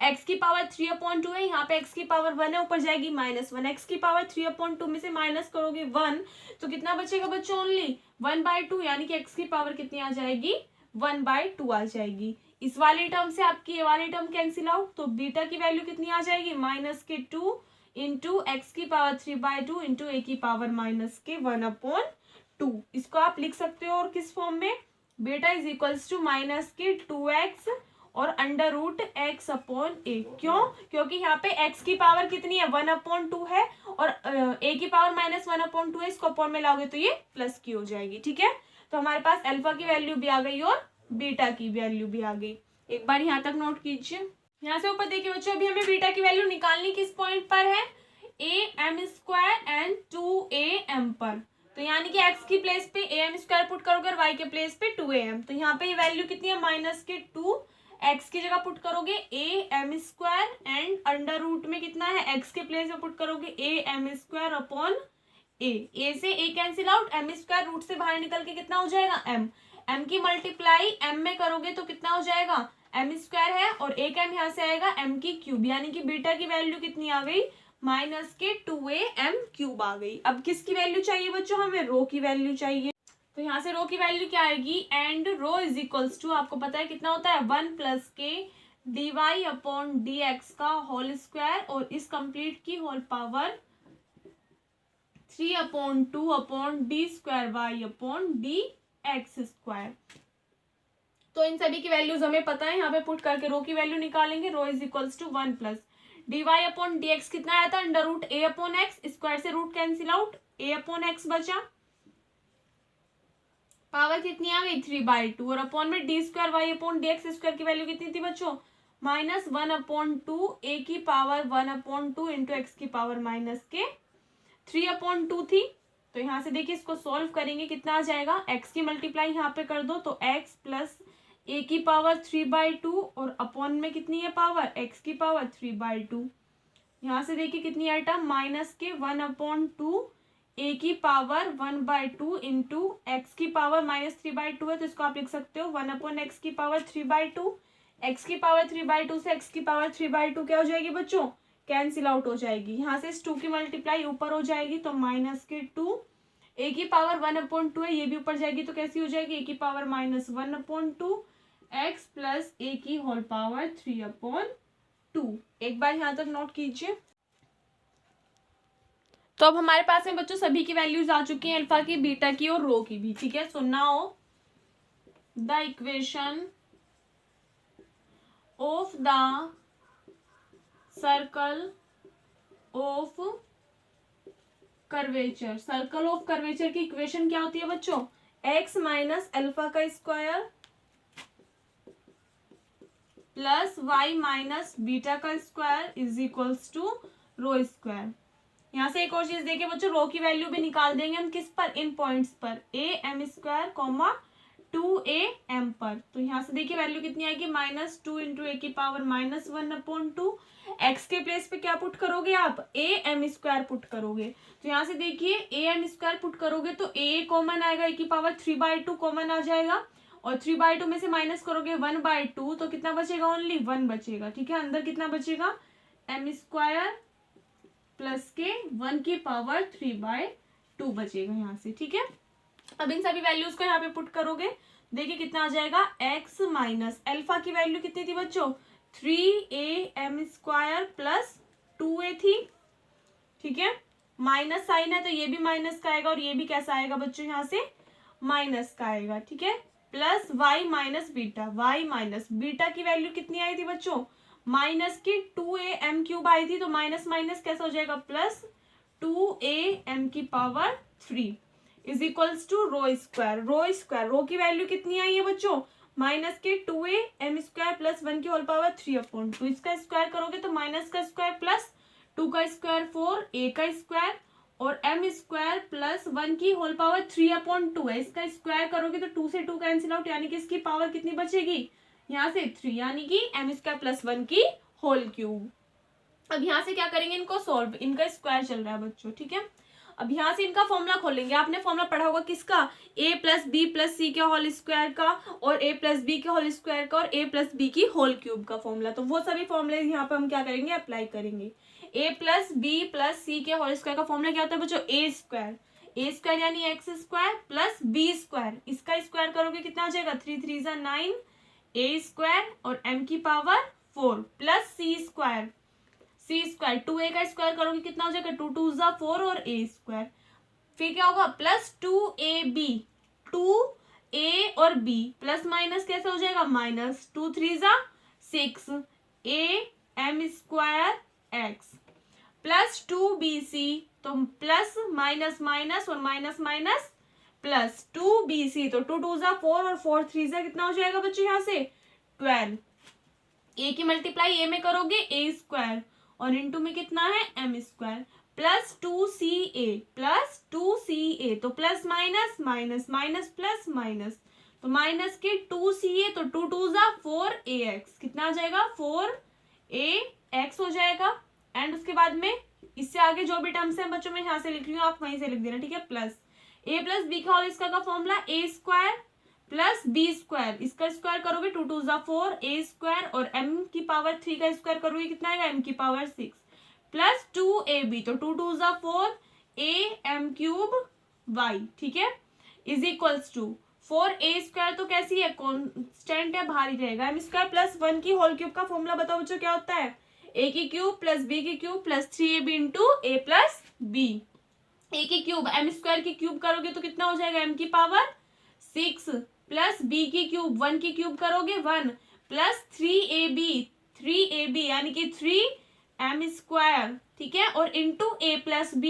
x की पावर 3/2 है, यहाँ पे x की पावर 1 है, ऊपर जाएगी -1, x की पावर 3/2 में से माइनस करोगे 1 तो कितना बचेगा बच्चों ओनली 1/2, यानी कि x की पावर कितनी आ जाएगी 1/2 आ जाएगी। इस वाली टर्म से आपकी ये वाली टर्म कैंसिल आउट, तो बीटा की वैल्यू कितनी आ जाएगी माइनस के 2 इंटू एक्स की पावर 3/2 इंटू ए की पावर माइनस के 1/2। इसको आप लिख सकते हो और किस फॉर्म में, beta is equals to minus के 2x और under root x upon a. क्यों, क्योंकि यहाँ पे x की पावर कितनी है 1/2 है, और a की पावर माइनस 1/2 है, इसको अपॉन में लाओगे तो ये प्लस की हो जाएगी, ठीक है। तो हमारे पास अल्फा की वैल्यू भी आ गई और बीटा की वैल्यू भी आ गई। एक बार यहाँ तक नोट कीजिए। यहाँ से ऊपर देखिए बच्चों, अभी हमें बीटा की वैल्यू निकालनी किस पॉइंट पर है, am² एंड 2am पर। तो यानी कि x की प्लेस पे am² पुट करोगे और y के प्लेस पे 2am। तो यहाँ पे ये वैल्यू कितनी है, -2, x की जगह पुट करोगे am² एंड अंडर रूट में कितना है, x के प्लेस पे पुट करोगे am² अपॉन a से a cancel out, m² root से बाहर निकल के कितना हो जाएगा, m की मल्टीप्लाई m में करोगे तो कितना हो जाएगा, m² है, और एक m यहाँ से आएगा m³ यानी कि बीटा की वैल्यू कितनी आ गई, -2am³ आ गई। अब किसकी वैल्यू चाहिए बच्चों, हमें रो की वैल्यू चाहिए। तो यहाँ से रो की वैल्यू क्या आएगी, and rho is equals to, आपको पता है कितना होता है, 1 + k dy अपॉन dx का होल स्क्वायर और इस कंप्लीट की whole power 3/2 upon d² y upon dx²। तो इन सभी की वैल्यूज हमें पता है, यहाँ पे पुट करके रो की वैल्यू निकालेंगे। Rho is equals to 1 + dy upon dx कितना आया था, under root a upon x, square से root cancel out, a upon x बचा, पावर कितनी आ गई 3/2, और अपॉन में d² y अपॉन dx² की वैल्यू कितनी थी बच्चों, -1/2 a की पावर 1/2 इंटू x की पावर -3/2 थी। तो यहाँ से देखिए इसको सॉल्व करेंगे, कितना आ जाएगा, x की मल्टीप्लाई यहाँ पे कर दो तो x प्लस a की पावर 3/2 और अपॉन में कितनी है पावर, x की पावर 3/2। यहाँ से देखिए कितनी आइटम, -1/2 a की पावर 1/2 इंटू एक्स की पावर -3/2 है, तो इसको आप लिख सकते हो 1/x की पावर 3/2। x की पावर 3/2 से x की पावर 3/2 क्या हो जाएगी बच्चों, कैंसिल आउट हो जाएगी। यहाँ से इस 2 की मल्टीप्लाई ऊपर हो जाएगी तो -2, a की पावर 1/2 है, ये भी ऊपर जाएगी तो कैसी हो जाएगी, a की पावर -1/2 x प्लस a की होल पावर 3/2। एक बार यहाँ तक नोट कीजिए। तो अब हमारे पास में बच्चों सभी की वैल्यूज आ चुकी हैं, अल्फा की, बीटा की और रो की भी, ठीक है। So now the equation of the circle of curvature, circle of curvature की इक्वेशन क्या होती है बच्चों, x माइनस अल्फा का square plus y minus beta का square is equals to rho square. यहाँ से एक और चीज देखिए बच्चों, रो की वैल्यू भी निकाल देंगे हम किस पर, इन पॉइंट्स पर, am² 2am पर। तो यहाँ से देखिए वैल्यू कितनी आएगी, -2 इंटू a की पावर -1/2। x के प्लेस पे क्या पुट करोगे आप, am² पुट करोगे। तो यहाँ से देखिए am² पुट करोगे तो a कॉमन आएगा, a की पावर 3/2 कॉमन आ जाएगा, और 3/2 में से माइनस करोगे 1/2 तो कितना बचेगा, ओनली 1 बचेगा, ठीक है। अंदर कितना बचेगा, m² प्लस के 1 की पावर 3/2 बचेगा यहाँ से, ठीक है। अब इन सभी वैल्यूज को यहाँ पे पुट करोगे, देखिए कितना आ जाएगा, x माइनस अल्फा की वैल्यू कितनी थी बच्चों, 3am² प्लस 2a थी, ठीक है। माइनस साइन है तो ये भी माइनस का आएगा और ये भी कैसा आएगा बच्चों, यहाँ से माइनस का आएगा, ठीक है। Plus y minus beta, y minus beta की वैल्यू कितनी आई थी बच्चों, माइनस की 2am³ आई थी, तो माइनस माइनस कैसा हो जाएगा, प्लस 2am की power 3 is equals to rho square. Rho square, rho की वैल्यू कितनी आई है बच्चों, माइनस के 2am² प्लस 1 की होल पावर 3/2। इसका स्क्वायर करोगे तो माइनस का स्क्वायर प्लस 2 का स्क्वायर 4, a का स्क्वायर और m² प्लस 1 की होल पावर 3/2 है, इसका स्क्वायर करोगे तो 2 से 2 कैंसिल आउट, यानी कि इसकी पावर कितनी बचेगी, यहाँ से 3, यानी कि m² प्लस 1 की होल क्यूब। अब यहाँ से क्या करेंगे, इनको सॉल्व, इनका स्क्वायर चल रहा है बच्चों, ठीक है। अब यहाँ से इनका फॉर्मूला खोलेंगे, आपने फॉर्मूला पढ़ा होगा किसका, a प्लस बी प्लस सी के होल स्क्वायर का और a प्लस बी के होल स्क्वायर का और a प्लस बी की होल क्यूब का फॉर्मूला। तो वो सभी फॉर्मूले यहाँ पे हम क्या करेंगे, अप्लाई करेंगे। a प्लस बी प्लस सी के होल स्क्वायर का फॉर्मूला क्या होता है बच्चों, a² यानी x² प्लस b², इसका स्क्वायर करोगे कितना आ जाएगा, 3 3 = 9, a² और m की पावर 4 प्लस c², 2a का स्क्वायर करोगे कितना हो जाएगा, 2 2 = 4 और a², फिर क्या होगा, प्लस 2ab, 2a और b प्लस माइनस कैसे हो जाएगा, minus 2 3 = 6 am² x plus 2bc, तो प्लस माइनस माइनस और माइनस माइनस प्लस 2bc, तो 2 2 = 4 और 4 3 = कितना हो जाएगा बच्चों, यहाँ से 12 ए की मल्टीप्लाई ए में करोगे ए स्क्वायर और इंटू में कितना है एम स्क्वायर प्लस 2ca तो plus minus minus minus plus minus तो माइनस के 2ca तो 2 2 जा 4ax कितना आ जाएगा 4ax हो जाएगा। एंड उसके बाद में इससे आगे जो भी टर्म्स हैं बच्चों में यहाँ से लिख रही हूँ, आप वहीं से लिख देना, ठीक है। प्लस a प्लस बी का होल स्क्वायर का फॉर्मूला ए स्क्वायर प्लस बी स्क्वायर, इसका स्क्वायर करोगे 2 2 जा 4 ए स्क्वायर और m की पावर 3 का स्क्वायर करोगे कितना आएगा m की पावर 6 प्लस 2ab तो 2 2 जा 4 a m क्यूब y, ठीक है, is equals to 4a square तो कैसी है कॉन्स्टेंट है, बाहर ही रहेगा, m स्क्वायर प्लस 1 की होल क्यूब का फॉर्मूला बताओ बच्चों क्या होता है, a की क्यूब प्लस b की cube plus 3ab into a plus b। a की क्यूब m स्क्वायर की क्यूब करोगे तो कितना हो जाएगा m की पावर 6 प्लस b की क्यूब 1 की क्यूब करोगे 1 प्लस 3ab यानी कि 3m स्क्वायर, ठीक है, और इंटू a प्लस b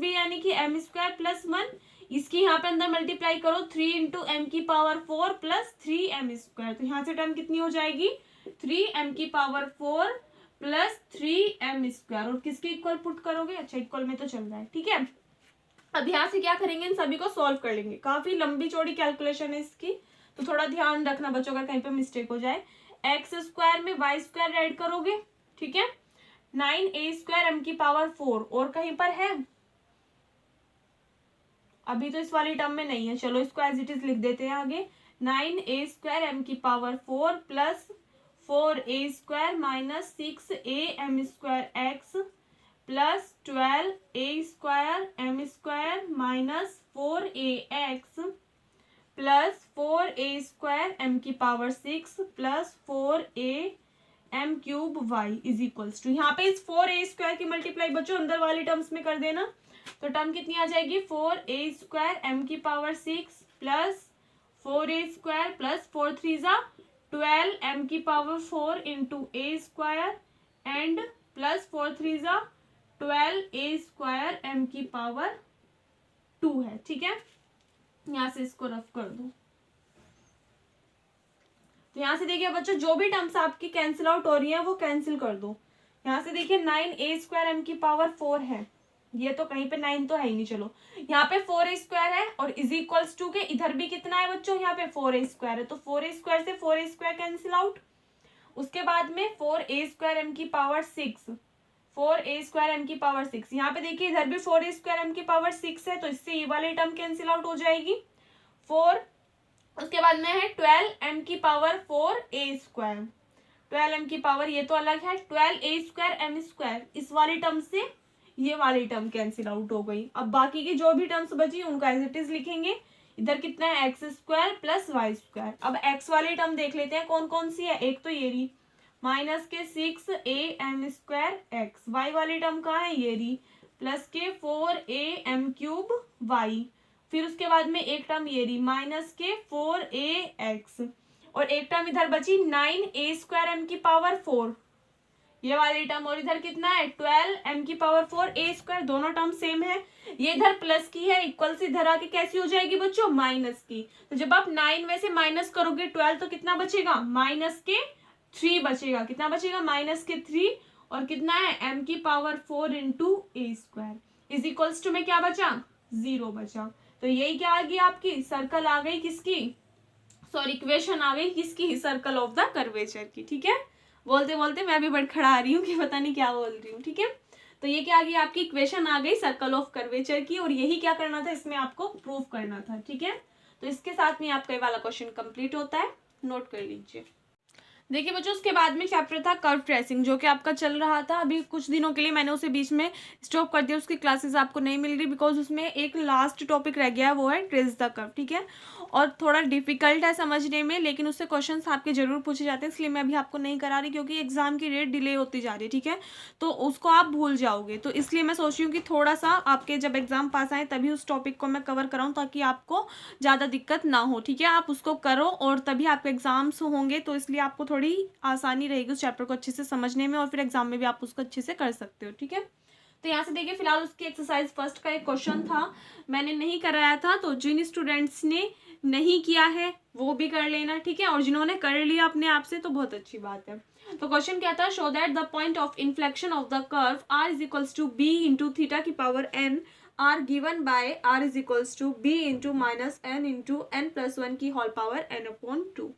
यानी कि m स्क्वायर प्लस 1, इसकी यहाँ पे अंदर मल्टीप्लाई करो 3 इंटू एम की पावर 4 प्लस 3m स्क्वायर, तो यहाँ से टर्म कितनी हो जाएगी 3m की पावर 4 प्लस 3m स्क्वायर, और किसके इक्वल पुट करोगे, अच्छा इक्वल में तो चल रहा है, ठीक है। अब यहाँ से क्या करेंगे, इन सभी को सॉल्व कर लेंगे, काफी लंबी चौड़ी कैलकुलेशन है इसकी, तो थोड़ा ध्यान रखना बच्चों अगर कहीं पे मिस्टेक हो जाए। एक्स स्क्वायर में वाई स्क्वायर ऐड करोगे, ठीक है, 9a स्क्वायर एम की पावर 4 और कहीं पर है, अभी तो इस वाली टर्म में नहीं है, चलो इसको एज इट इज लिख देते हैं आगे, 9a स्क्वायर एम की power 4 plus 4a square minus 6a m square x plus 12a square m square minus 4ax plus 4a square m की power 6 plus 4a m cube y is equals to, यहाँ पे इस 4a square की multiply बच्चों अंदर वाली terms में कर देना, तो टर्म कितनी आ जाएगी 4a स्क्वायर एम की power 6 plus 4a square plus 4 3 जा 12 एम की power 4 into a square and plus 4 3 जा 12a स्क्वायर एम की पावर 2 है, ठीक है। यहां से इसको रफ कर दो, तो यहां से देखिए बच्चों जो भी टर्म्स आपकी कैंसिल आउट हो रही है वो कैंसिल कर दो। यहां से देखिए 9a स्क्वायर एम की पावर 4 है, ये तो कहीं पे 9 तो है ही नहीं, चलो यहाँ पे 4a स्क्वायर है और इज इक्वल्स टू के इधर भी कितना है बच्चों, यहाँ पे 4a स्क्वायर है, तो 4a स्क्वायर से 4a स्क्वायर कैंसिल आउट, उसके बाद में 4a स्क्वायर एम की पावर 6 4a स्क्वायर एम की पावर 6, यहाँ पे देखिए इधर भी 4a स्क्वायर एम की पावर 6 है, तो इससे ये वाली टर्म कैंसिल आउट हो जाएगी 4, उसके बाद में है 12 एम की पावर 4a स्क्वायर, 12 एम की पावर ये तो अलग है, 12a स्क्वायर एम स्क्वायर, इस वाली टर्म से ये वाली टर्म कैंसिल आउट हो गई। अब बाकी की जो भी टर्म्स बची उनका एज इट इज लिखेंगे, इधर कितना है x square plus y square. अब एक्स वाली टर्म देख लेते हैं कौन कौन सी है, एक तो ये रही माइनस के 6a m square x, y वाली टर्म कहाँ है ये रही प्लस के 4a एम क्यूब वाई, फिर उसके बाद में एक टर्म ये रही माइनस के 4a एक्स, और एक टर्म इधर बची 9a स्क्वायर एम की पावर 4 ये वाली टर्म, और इधर कितना है 12 एम की पावर 4 a स्क्वायर, दोनों टर्म सेम है, ये इधर प्लस की है इक्वल से इधर आके कैसी हो जाएगी बच्चों माइनस की, तो जब आप 9 में से माइनस करोगे 12 तो कितना बचेगा माइनस के 3 बचेगा, कितना बचेगा माइनस के 3, और कितना है m की power 4 into a square is equals to में क्या बचा 0 बचा, तो यही क्या आ गई आपकी सर्कल आ गई किसकी, सॉरी इक्वेशन आ गई किसकी, सर्कल ऑफ द कर्वेचर की, ठीक है। बोलते बोलते मैं भी बड़खड़ा आ रही हूँ कि पता नहीं क्या बोल रही हूँ, ठीक है। तो ये क्या आ गई आपकी इक्वेशन आ गई सर्कल ऑफ कर्वेचर की, और यही क्या करना था इसमें आपको प्रूव करना था, ठीक है। तो इसके साथ में आपका ये वाला क्वेश्चन कंप्लीट होता है, नोट कर लीजिए। देखिए बच्चों उसके बाद में चैप्टर था कर्व ट्रेसिंग, जो कि आपका चल रहा था, अभी कुछ दिनों के लिए मैंने उसे बीच में स्टॉप कर दिया, उसकी क्लासेस आपको नहीं मिल रही बिकॉज उसमें एक लास्ट टॉपिक रह गया है, वो है ट्रेस द कर्व, ठीक है, और थोड़ा डिफिकल्ट है समझने में, लेकिन उससे क्वेश्चंस आपके जरूर पूछे जाते हैं, इसलिए मैं अभी आपको नहीं करा रही क्योंकि एग्जाम की डेट डिले होती जा रही है, ठीक है, तो उसको आप भूल जाओगे, तो इसलिए मैं सोच रही हूँ कि थोड़ा सा आपके जब एग्जाम पास आए तभी उस टॉपिक को मैं कवर कराऊँ ताकि आपको ज़्यादा दिक्कत ना हो, ठीक है, आप उसको करो और तभी आपके एग्जाम्स होंगे, तो इसलिए आपको थोड़ी आसानी रहेगी उस चैप्टर को अच्छे से समझने में, और फिर एग्जाम में भी आप उसको अच्छे से कर सकते हो, ठीक है। तो यहाँ से देखिए फिलहाल उसकी एक्सरसाइज फर्स्ट का एक क्वेश्चन था, मैंने नहीं कराया था, तो जिन स्टूडेंट्स ने नहीं किया है वो भी कर लेना, ठीक है, और जिन्होंने कर लिया अपने आप से तो बहुत अच्छी बात है। तो क्वेश्चन क्या था, show that the point of inflection of the curve r is equals to b into theta की power n are given by r is equals to b into minus n into n plus one की whole power n upon two.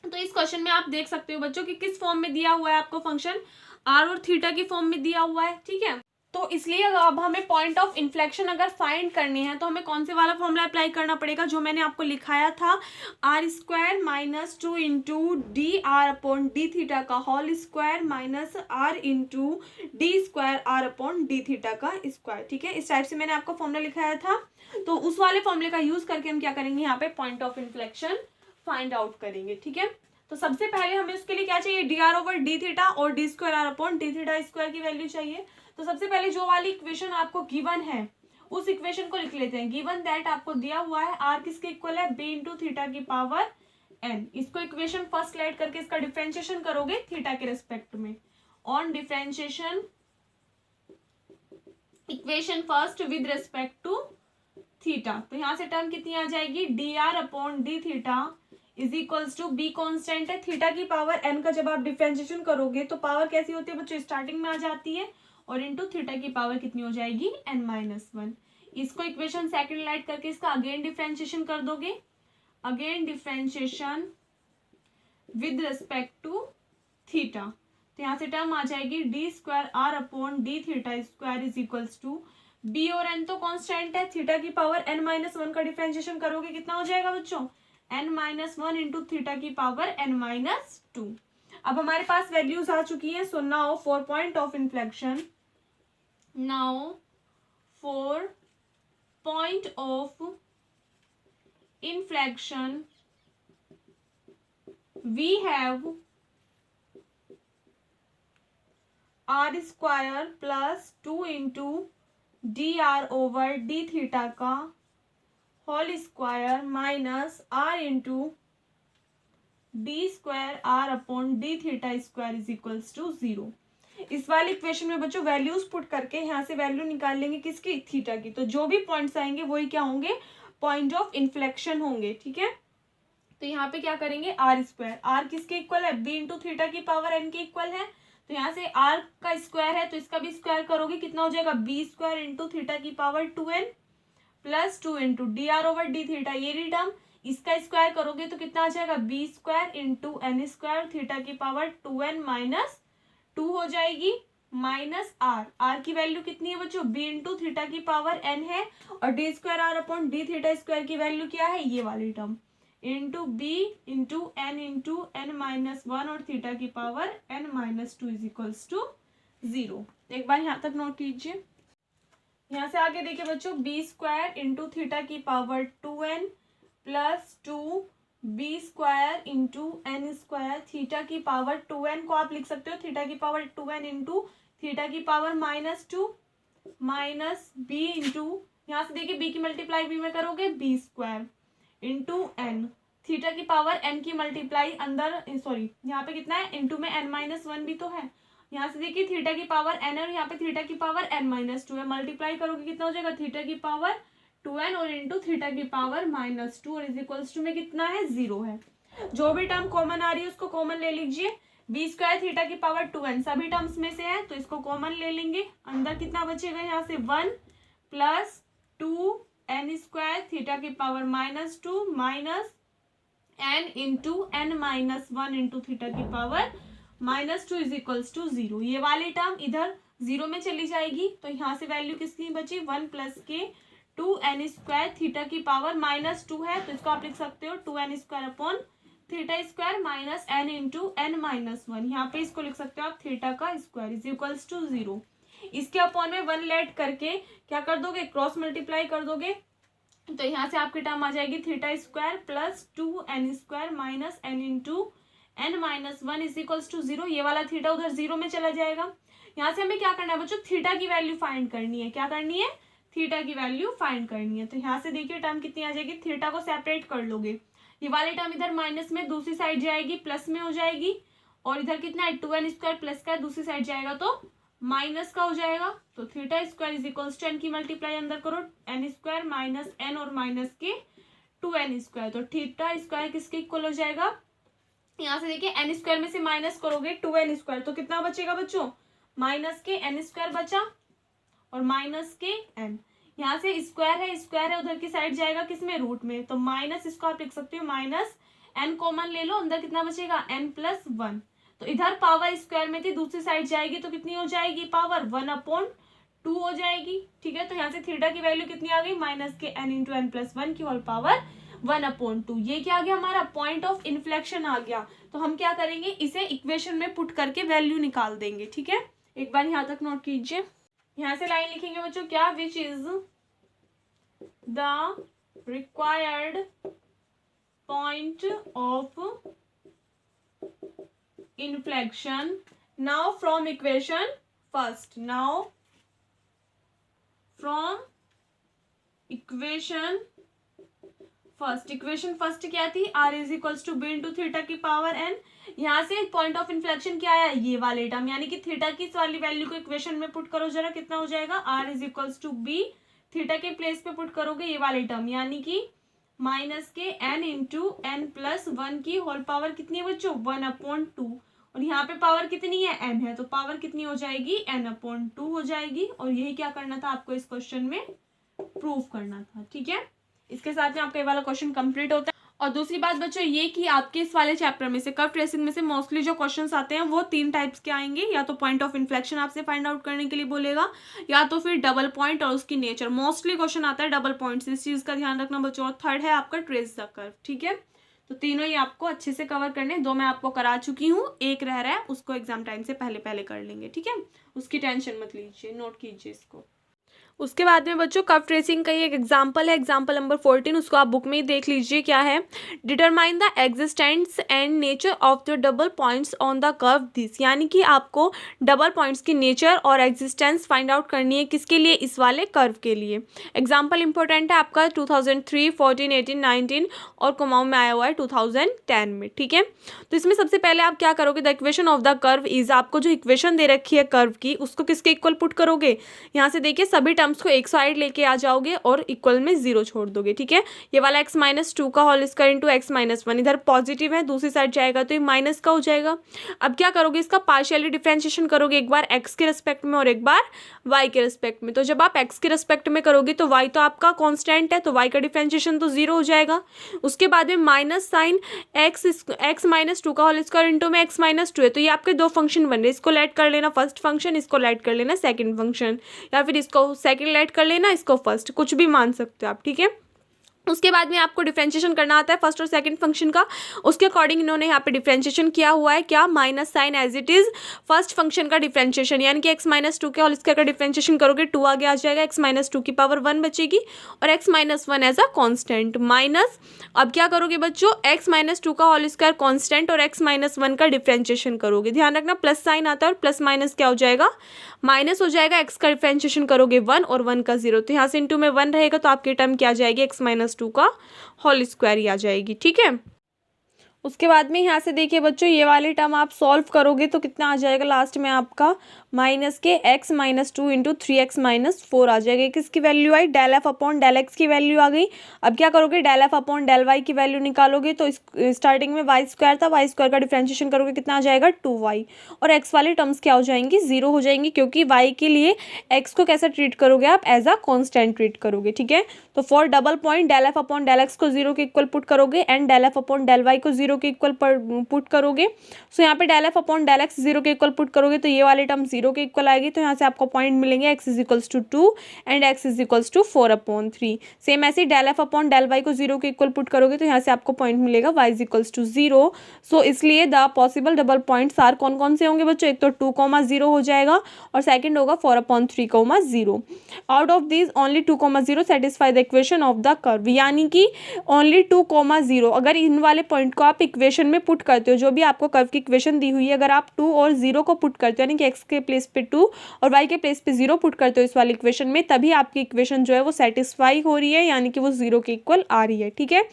तो इस question में आप देख सकते हो बच्चों कि किस फॉर्म में दिया हुआ है आपको फंक्शन, आर और थीटा की फॉर्म में दिया हुआ है, ठीक है। तो इसलिए अब हमें पॉइंट ऑफ इन्फ्लेक्शन अगर फाइंड करनी है तो हमें कौन से वाला फॉर्मूला अप्लाई करना पड़ेगा, जो मैंने आपको लिखाया था, r square minus two into d r upon d theta का whole square minus r into d square r upon d theta का स्क्वायर, ठीक है। इस टाइप से मैंने आपको फॉर्मूला लिखाया था। तो उस वाले फॉर्मूले का यूज करके हम क्या करेंगे, यहाँ पे point of inflection find out करेंगे, ठीक है। तो सबसे पहले हमें उसके लिए क्या चाहिए, d r over d theta और d square r upon d theta square की वैल्यू चाहिए। तो सबसे पहले जो वाली इक्वेशन आपको गिवन है उस इक्वेशन को लिख लेते हैं। गिवन दैट आपको दिया हुआ है आर किसके इक्वल है, बी इंटू थीटा की पावर एन। इसको इक्वेशन फर्स्ट लेट करके इसका डिफरेंशिएशन करोगे थीटा के रिस्पेक्ट में। On differentiation equation first with respect to theta, तो यहाँ से टर्म कितनी आ जाएगी, d r upon d theta is equals to b constant है, थीटा की पावर एन का जब आप डिफरेंशिएशन करोगे तो पावर कैसी होती है बच्चों, स्टार्टिंग में आ जाती है, और इनटू थीटा की पावर कितनी हो जाएगी, एन माइनस वन। इसको इक्वेशन सेकंड लाइट करके इसका अगेन डिफरेंशिएशन कर दोगे, again differentiation with respect to theta, तो यहाँ से टर्म आ जाएगी d square r upon d theta square is equals to b और एन तो कांस्टेंट है, थीटा की पावर एन माइनस वन का डिफरेंशिएशन करोगे कितना हो जाएगा बच्चों, n minus one into theta की पावर एन माइनस टू। अब हमारे पास वैल्यूज आ चुकी हैं। So now for point of inflection, now for point of inflection we have r square plus two into d r over d theta का whole square minus r into d square r upon d theta square is equals to zero. इस वाले equation में बच्चों values put करके यहाँ से value निकाल लेंगे किसकी, थीटा की। तो जो भी पॉइंट्स आएंगे वही क्या होंगे, पॉइंट ऑफ इन्फ्लेक्शन होंगे, ठीक है। तो यहाँ पे क्या करेंगे, आर स्क्वायर, आर किसके इक्वल है, बी इंटू थीटा की पावर एन के इक्वल है, तो यहाँ से आर का स्क्वायर है तो इसका भी स्क्वायर करोगे कितना हो जाएगा, बी स्क्वायर इंटू थीटा की power two n plus two into d r over d theta, ये री टर्म, इसका स्क्वायर करोगे तो कितना आ जाएगा, b square into n square theta की power two n minus two हो जाएगी, माइनस आर, आर की वैल्यू कितनी है बच्चों, बी इंटू थीटा की पावर एन है, और d square r upon d theta square की वैल्यू क्या है, ये वाली term, into b into n minus one और थीटा की power n minus two is equals to zero. एक बार यहाँ तक नोट कीजिए। यहाँ से आगे देखिए बच्चों, बी स्क्वायर इंटू थीटा की power two n plus two b square into n square theta की पावर टू एन को आप लिख सकते हो थीटा की power two n into theta की power minus two minus b into, यहाँ से देखिए बी की मल्टीप्लाई बी में करोगे b square into n, theta की पावर एन की मल्टीप्लाई अंदर, सॉरी यहाँ पे कितना है, इंटू में एन माइनस वन भी तो है, यहाँ से देखिए थीटा की पावर एन और यहाँ पे थीटा की पावर एन माइनस टू है, मल्टीप्लाई करोगे कितना हो जाएगा, थीटा की पावर टू एन और इंटू थीटा की पावर माइनस टू और इज इक्वल्स टू में कितना है, जीरो है। जो भी टर्म कॉमन आ रही है उसको कॉमन ले लीजिए, बी स्क्वायर थीटा की पावर टू एन सभी टर्म्स में से है तो इसको कॉमन ले लेंगे, अंदर कितना बचेगा, यहाँ से one plus two n square theta की power minus two minus n into n minus one into theta की power minus two is equals to zero. ये वाली टर्म इधर जीरो में चली जाएगी तो यहाँ से वैल्यू किसकी बची, वन प्लस के टू एन स्क्वायर थीटा की पावर माइनस टू है तो इसको आप लिख सकते हो two n square upon theta square minus n into n minus one, यहाँ पे इसको लिख सकते हो आप थीटा का square is equals to zero. इसके अपॉन में वन लेट करके क्या कर दोगे, क्रॉस मल्टीप्लाई कर दोगे तो यहाँ से आपकी टर्म आ जाएगी theta square plus two n square minus n into n minus one is equals to zero. ये वाला थीटा उधर जीरो में चला जाएगा। यहाँ से हमें क्या करना है बच्चों, थीटा की वैल्यू फाइंड करनी है, क्या करनी है, थीटा की वैल्यू फाइंड करनी है। तो यहाँ से देखिए टर्म कितनी आ जाएगी, थीटा को सेपरेट कर लोगे, ये वाली टर्म इधर माइनस में दूसरी साइड जाएगी प्लस में हो जाएगी, और इधर कितना है टू एन स्क्वायर प्लस का दूसरी साइड जाएगा तो माइनस का हो जाएगा। तो theta square is equals to n की मल्टीप्लाई अंदर करो, एन स्क्वायर माइनस एन और माइनस के टू एन स्क्वायर, तो थीटा स्क्वायर किसके इक्वल हो जाएगा, यहाँ से देखिए n स्क्वायर में से माइनस करोगे 2n स्क्वायर, तो कितना बचेगा बच्चों, माइनस के n स्क्वायर बचा और माइनस के n। यहाँ से स्क्वायर है उधर की साइड जाएगा किसमें, रूट में, तो माइनस इसको आप लिख सकते हो माइनस n कॉमन ले लो, अंदर कितना बचेगा n+1। तो इधर पावर स्क्वायर में थी, दूसरी साइड जाएगी तो कितनी हो जाएगी पावर 1/2 हो जाएगी। ठीक है, तो यहाँ से थीटा की वैल्यू कितनी आ गई, माइनस के n इंटू n+1 की होल पावर 1/2। ये क्या आ गया हमारा, पॉइंट ऑफ इन्फ्लेक्शन आ गया। तो हम क्या करेंगे, इसे इक्वेशन में पुट करके वैल्यू निकाल देंगे। ठीक है, एक बार यहाँ तक नोट कीजिए। यहाँ से लाइन लिखेंगे बच्चों, क्या, which is the required point of inflection now from equation first, now from equation first क्या थी, r is equals to b into theta की पावर n। यहाँ से पॉइंट ऑफ इन्फ्लेक्शन क्या आया, ये वाले टर्म, यानी कि थीटा की इस वाली वैल्यू को इक्वेशन में पुट करो जरा, कितना हो जाएगा, r is equals to b, theta के प्लेस पे पुट करोगे ये वाले टर्म, यानी कि माइनस के n इंटू n+1 की होल पावर कितनी है बच्चों, 1/2। और यहाँ पे पावर कितनी है, n है, तो पावर कितनी हो जाएगी, n/2 हो जाएगी। और यही क्या करना था आपको इस क्वेश्चन में प्रूव करना था। ठीक है, इसके साथ में आपका ये वाला क्वेश्चन कंप्लीट होता है। और दूसरी बात बच्चों ये कि आपके इस वाले चैप्टर में से कर्व ट्रेसिंग में से मोस्टली जो क्वेश्चंस आते हैं वो 3 टाइप्स के आएंगे, या तो पॉइंट ऑफ इन्फ्लेक्शन आपसे फाइंड आउट करने के लिए बोलेगा, या तो फिर डबल पॉइंट और उसकी नेचर। मोस्टली क्वेश्चन आता है डबल पॉइंट से, इस चीज का ध्यान रखना बच्चों। और थर्ड है आपका ट्रेस द कर्व। ठीक है, तो तीनों ही आपको अच्छे से कवर करने, 2 मैं आपको करा चुकी हूँ, एक रह रहा है, उसको एग्जाम टाइम से पहले कर लेंगे। ठीक है, उसकी टेंशन मत लीजिए, नोट कीजिए इसको। उसके बाद में बच्चों कर्व ट्रेसिंग का ही एक एग्जाम्पल है, एग्जाम्पल नंबर 14, उसको आप बुक में ही देख लीजिए क्या है। Determine the existence and nature of the double points on the curve this, यानी कि आपको डबल पॉइंट्स की नेचर और एग्जिस्टेंस फाइंड आउट करनी है, किसके लिए, इस वाले कर्व के लिए। एग्जाम्पल इंपॉर्टेंट है आपका 2003, 14, 18, 19 और कुमाऊं में आया हुआ है 2010 में। ठीक है, तो इसमें सबसे पहले आप क्या करोगे, the equation of the curve is, आपको जो इक्वेशन दे रखी है कर्व की उसको किसके इक्वल पुट करोगे, यहाँ से देखिए सभी टर्म्स को एक साइड लेके आ जाओगे और इक्वल में 0 छोड़ दोगे। ठीक है, ये वाला x-2 का होल स्क्वायर इंटू x-1 इधर पॉजिटिव है, दूसरी साइड जाएगा तो ये माइनस का हो जाएगा। अब क्या करोगे, इसका पार्शियली डिफरेंशिएशन करोगे, एक बार x के रिस्पेक्ट में और एक बार y के रिस्पेक्ट में। तो जब आप x के रिस्पेक्ट में करोगे तो y तो आपका कांस्टेंट है, तो y का डिफरेंशिएशन तो 0 हो जाएगा। उसके बाद में माइनस साइन x-2 का होल स्क्वायर इंटू में x-2 है, तो ये आपके 2 फंक्शन बन रहे, इसको लेट कर लेना फर्स्ट फंक्शन, इसको लेट कर लेना सेकंड फंक्शन, या फिर इसको सेकंड लेट कर लेना, इसको फर्स्ट, कुछ भी मान सकते हो आप। ठीक है, उसके बाद में आपको डिफरेंशिएशन करना आता है फर्स्ट और सेकंड फंक्शन का, उसके अकॉर्डिंग इन्होंने यहाँ पे डिफरेंशिएशन किया हुआ है, क्या, minus sign as it is first function का डिफरेंशिएशन, यानी कि x-2 के होल स्क्वायर का डिफरेंशिएशन करोगे 2 आगे आ जाएगा, x-2 की पावर 1 बचेगी और x-1 as a constant, minus, अब क्या करोगे बच्चों, x-2 का होल स्क्वायर कांस्टेंट और x-1 का डिफरेंशिएशन करोगे, ध्यान रखना प्लस साइन आता है और प्लस माइनस क्या हो जाएगा, माइनस हो जाएगा, x का डिफरेंशिएशन करोगे 1 और 1 का 0, तो यहाँ से इंटू में 1 रहेगा, तो आपकी टर्म क्या आ जाएगी, x-2 का होल स्क्वायर ही आ जाएगी। ठीक है, उसके बाद में यहाँ से देखिए बच्चों ये वाली टर्म आप सॉल्व करोगे तो कितना आ जाएगा लास्ट में आपका, माइनस के x-2 इंटू 3x-4 आ जाएगा। किसकी वैल्यू आई, del f upon del x की वैल्यू आ गई। अब क्या करोगे, del f upon del y की वैल्यू निकालोगे, तो स्टार्टिंग में वाई स्क्वायर था, वाई स्क्वायर का डिफरेंशिएशन करोगे कितना आ जाएगा, 2y, और x वाली टर्म्स क्या हो जाएंगी, 0 हो जाएंगी, क्योंकि y के लिए x को कैसा ट्रीट करोगे आप, एज अ कॉन्स्टेंट ट्रीट करोगे। ठीक है, तो for double point del f upon del x को 0 के इक्वल पुट करोगे and del f upon del y को 0 के इक्वल पुट करोगे। सो यहाँ पे del f upon del x 0 के इक्वल पुट करोगे तो ये वाली टर्म 0 के इक्वल आएगी, तो यहाँ से आपको पॉइंट मिलेंगे x is equals to 2 and x is equals to 4/3। Same ऐसे del f upon del y को 0 के इक्वल पुट करोगे तो यहाँ से आपको पॉइंट मिलेगा y is equals to 0। So इसलिए the possible double points are कौन कौन से होंगे बच्चों, एक तो 2,0 हो जाएगा और सेकंड होगा 4/3,0। Out of this only 2,0 satisfy the equation of the curve, यानी कि ओनली 2,0 अगर इन वाले पॉइंट को आप इक्वेशन में पुट करते हो, जो भी आपको कर्व की इक्वेशन दी हुई है, अगर आप 2 और 0 को पुट करते हो, यानी कि x के प्लेस पे 2 और y के प्लेस पे 0 पुट करते हो इस वाली इक्वेशन में, तभी आपकी इक्वेशन जो है वो सेटिस्फाई हो रही है, यानी कि वो 0 के इक्वल आ रही है। ठीक है,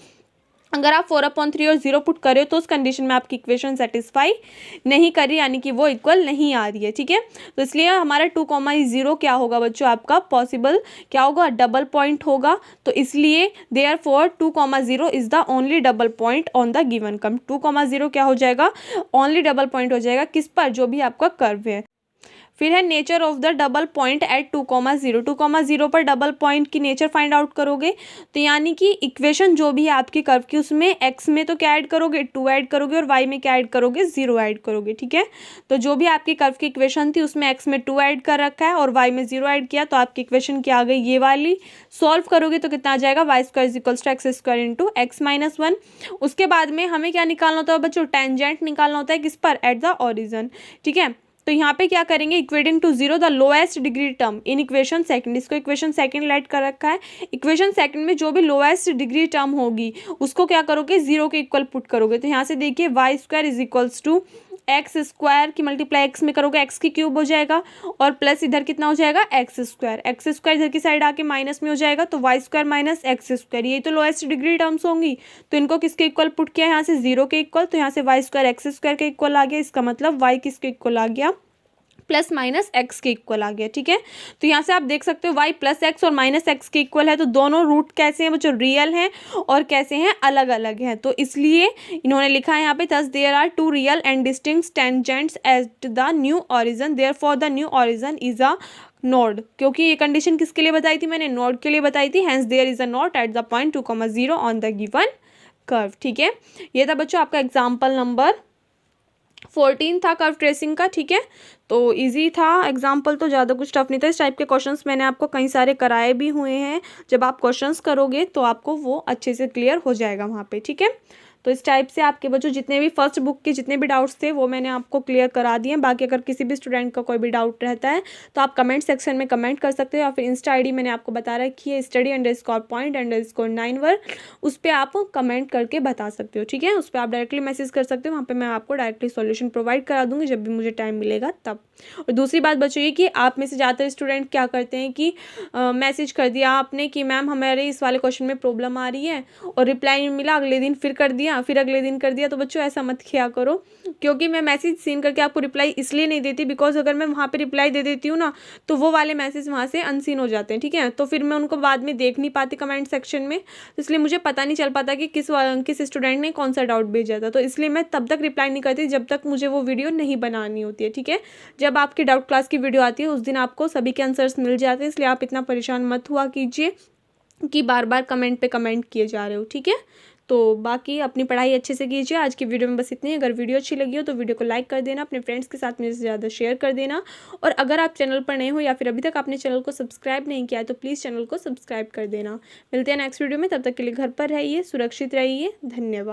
अगर आप 4/3 और 0 पुट कर रहे हो तो उस कंडीशन में आपकी इक्वेशन सेटिस्फाई नहीं कर रही, यानी कि वो इक्वल नहीं आ रही है, ठीक है। तो इसलिए हमारा 2,0 क्या होगा बच्चों, आपका पॉसिबल क्या होगा, डबल पॉइंट होगा। तो इसलिए therefore 2,0 is the only double point on the given curve. 2,0 क्या हो जाएगा, ओनली डबल पॉइंट हो जाएगा किस पर, जो भी आपका कर्व है। फिर है nature of the double point at 2,0। 2,0 पर डबल पॉइंट की नेचर फाइंड आउट करोगे, तो यानी कि इक्वेशन जो भी है आपकी कर्व की, उसमें एक्स में तो क्या ऐड करोगे, 2 ऐड करोगे, और वाई में क्या ऐड करोगे, 0 ऐड करोगे, ठीक है। तो जो भी आपकी कर्व की इक्वेशन थी उसमें एक्स में 2 ऐड कर रखा है और वाई में 0 ऐड किया, तो आपकी इक्वेशन क्या आ गई, ये वाली। सॉल्व करोगे तो कितना आ जाएगा, y² is equals to x² into x-1। उसके बाद में हमें क्या निकालना होता है बच्चों, टेंजेंट निकालना होता है किस पर, एट द ओरिजिन, ठीक है। तो यहाँ पे क्या करेंगे, equating to 0 the lowest degree term in equation second. इसको इक्वेशन सेकंड लेट कर रखा है। इक्वेशन सेकंड में जो भी लोएस्ट डिग्री टर्म होगी उसको क्या करोगे, 0 के इक्वल पुट करोगे। तो यहाँ से देखिए y² is equals to x² की मल्टीप्लाई x में करोगे, x की क्यूब हो जाएगा, और प्लस इधर कितना हो जाएगा, x² इधर की साइड आके माइनस में हो जाएगा, तो y² माइनस x²। ये तो लोएस्ट डिग्री टर्म्स होंगी, तो इनको किसके इक्वल पुट किया, यहाँ से 0 के इक्वल, तो यहाँ से y² x² के इक्वल आ गया। इसका मतलब y किसके इक्वल आ गया, प्लस माइनस एक्स के इक्वल आ गया, ठीक है। तो यहाँ से आप देख सकते हो y प्लस एक्स और माइनस एक्स के इक्वल है, तो दोनों रूट कैसे हैं बच्चों, रियल हैं, और कैसे हैं, अलग अलग हैं। तो इसलिए इन्होंने लिखा है यहाँ पे, thus there are 2 real and distinct tangents at the new origin, therefore the new origin is a node. क्योंकि ये कंडीशन किसके लिए बताई थी मैंने, नोड के लिए बताई थी, hence there is a node at the point 2,0 on the given curve, ठीक है। ये था बच्चों आपका एग्जाम्पल नंबर 14 था कर्व ट्रेसिंग का, ठीक है। तो इजी था एग्जाम्पल, तो ज़्यादा कुछ टफ नहीं था। इस टाइप के क्वेश्चंस मैंने आपको कई सारे कराए भी हुए हैं। जब आप क्वेश्चंस करोगे तो आपको वो अच्छे से क्लियर हो जाएगा वहाँ पे, ठीक है। तो इस टाइप से आपके बच्चों जितने भी फर्स्ट बुक के जितने भी डाउट्स थे वो मैंने आपको क्लियर करा दिए। बाकी अगर किसी भी स्टूडेंट का कोई भी डाउट रहता है तो आप कमेंट सेक्शन में कमेंट कर सकते हो, या फिर इंस्टा आईडी मैंने आपको बता रखी है, study_point_9, उस पर आप कमेंट करके बता सकते हो, ठीक है। उस पर आप डायरेक्टली मैसेज कर सकते हो, वहाँ पर मैं आपको डायरेक्टली सॉल्यूशन प्रोवाइड करा दूँगी जब भी मुझे टाइम मिलेगा तब। और दूसरी बात बच्चों ये कि आप में से ज़्यादातर स्टूडेंट क्या करते हैं कि मैसेज कर दिया आपने कि मैम हमारे इस वाले क्वेश्चन में प्रॉब्लम आ रही है, और रिप्लाई नहीं मिला, अगले दिन फिर कर दिया, फिर अगले दिन कर दिया। तो बच्चों ऐसा मत किया करो, क्योंकि मैं मैसेज सीन करके आपको रिप्लाई इसलिए नहीं देती, बिकॉज अगर मैं वहाँ पे रिप्लाई दे देती हूँ ना तो वो वाले मैसेज वहाँ से अनसीन हो जाते हैं, ठीक है। तो फिर मैं उनको बाद में देख नहीं पाती कमेंट सेक्शन में, तो इसलिए मुझे पता नहीं चल पाता कि किस स्टूडेंट ने कौन सा डाउट भेजा था। तो इसलिए मैं तब तक रिप्लाई नहीं करती जब तक मुझे वो वीडियो नहीं बनानी होती है, ठीक है। जब आपकी डाउट क्लास की वीडियो आती है उस दिन आपको सभी के आंसर्स मिल जाते हैं, इसलिए आप इतना परेशान मत हुआ कीजिए कि बार बार कमेंट पे कमेंट किए जा रहे हो, ठीक है। तो बाकी अपनी पढ़ाई अच्छे से कीजिए। आज की वीडियो में बस इतनी। अगर वीडियो अच्छी लगी हो तो वीडियो को लाइक कर देना, अपने फ्रेंड्स के साथ मेरे से ज़्यादा शेयर कर देना, और अगर आप चैनल पर नए हो या फिर अभी तक आपने चैनल को सब्सक्राइब नहीं किया है तो प्लीज़ चैनल को सब्सक्राइब कर देना। मिलते हैं नेक्स्ट वीडियो में, तब तक के लिए घर पर रहिए, सुरक्षित रहिए, धन्यवाद।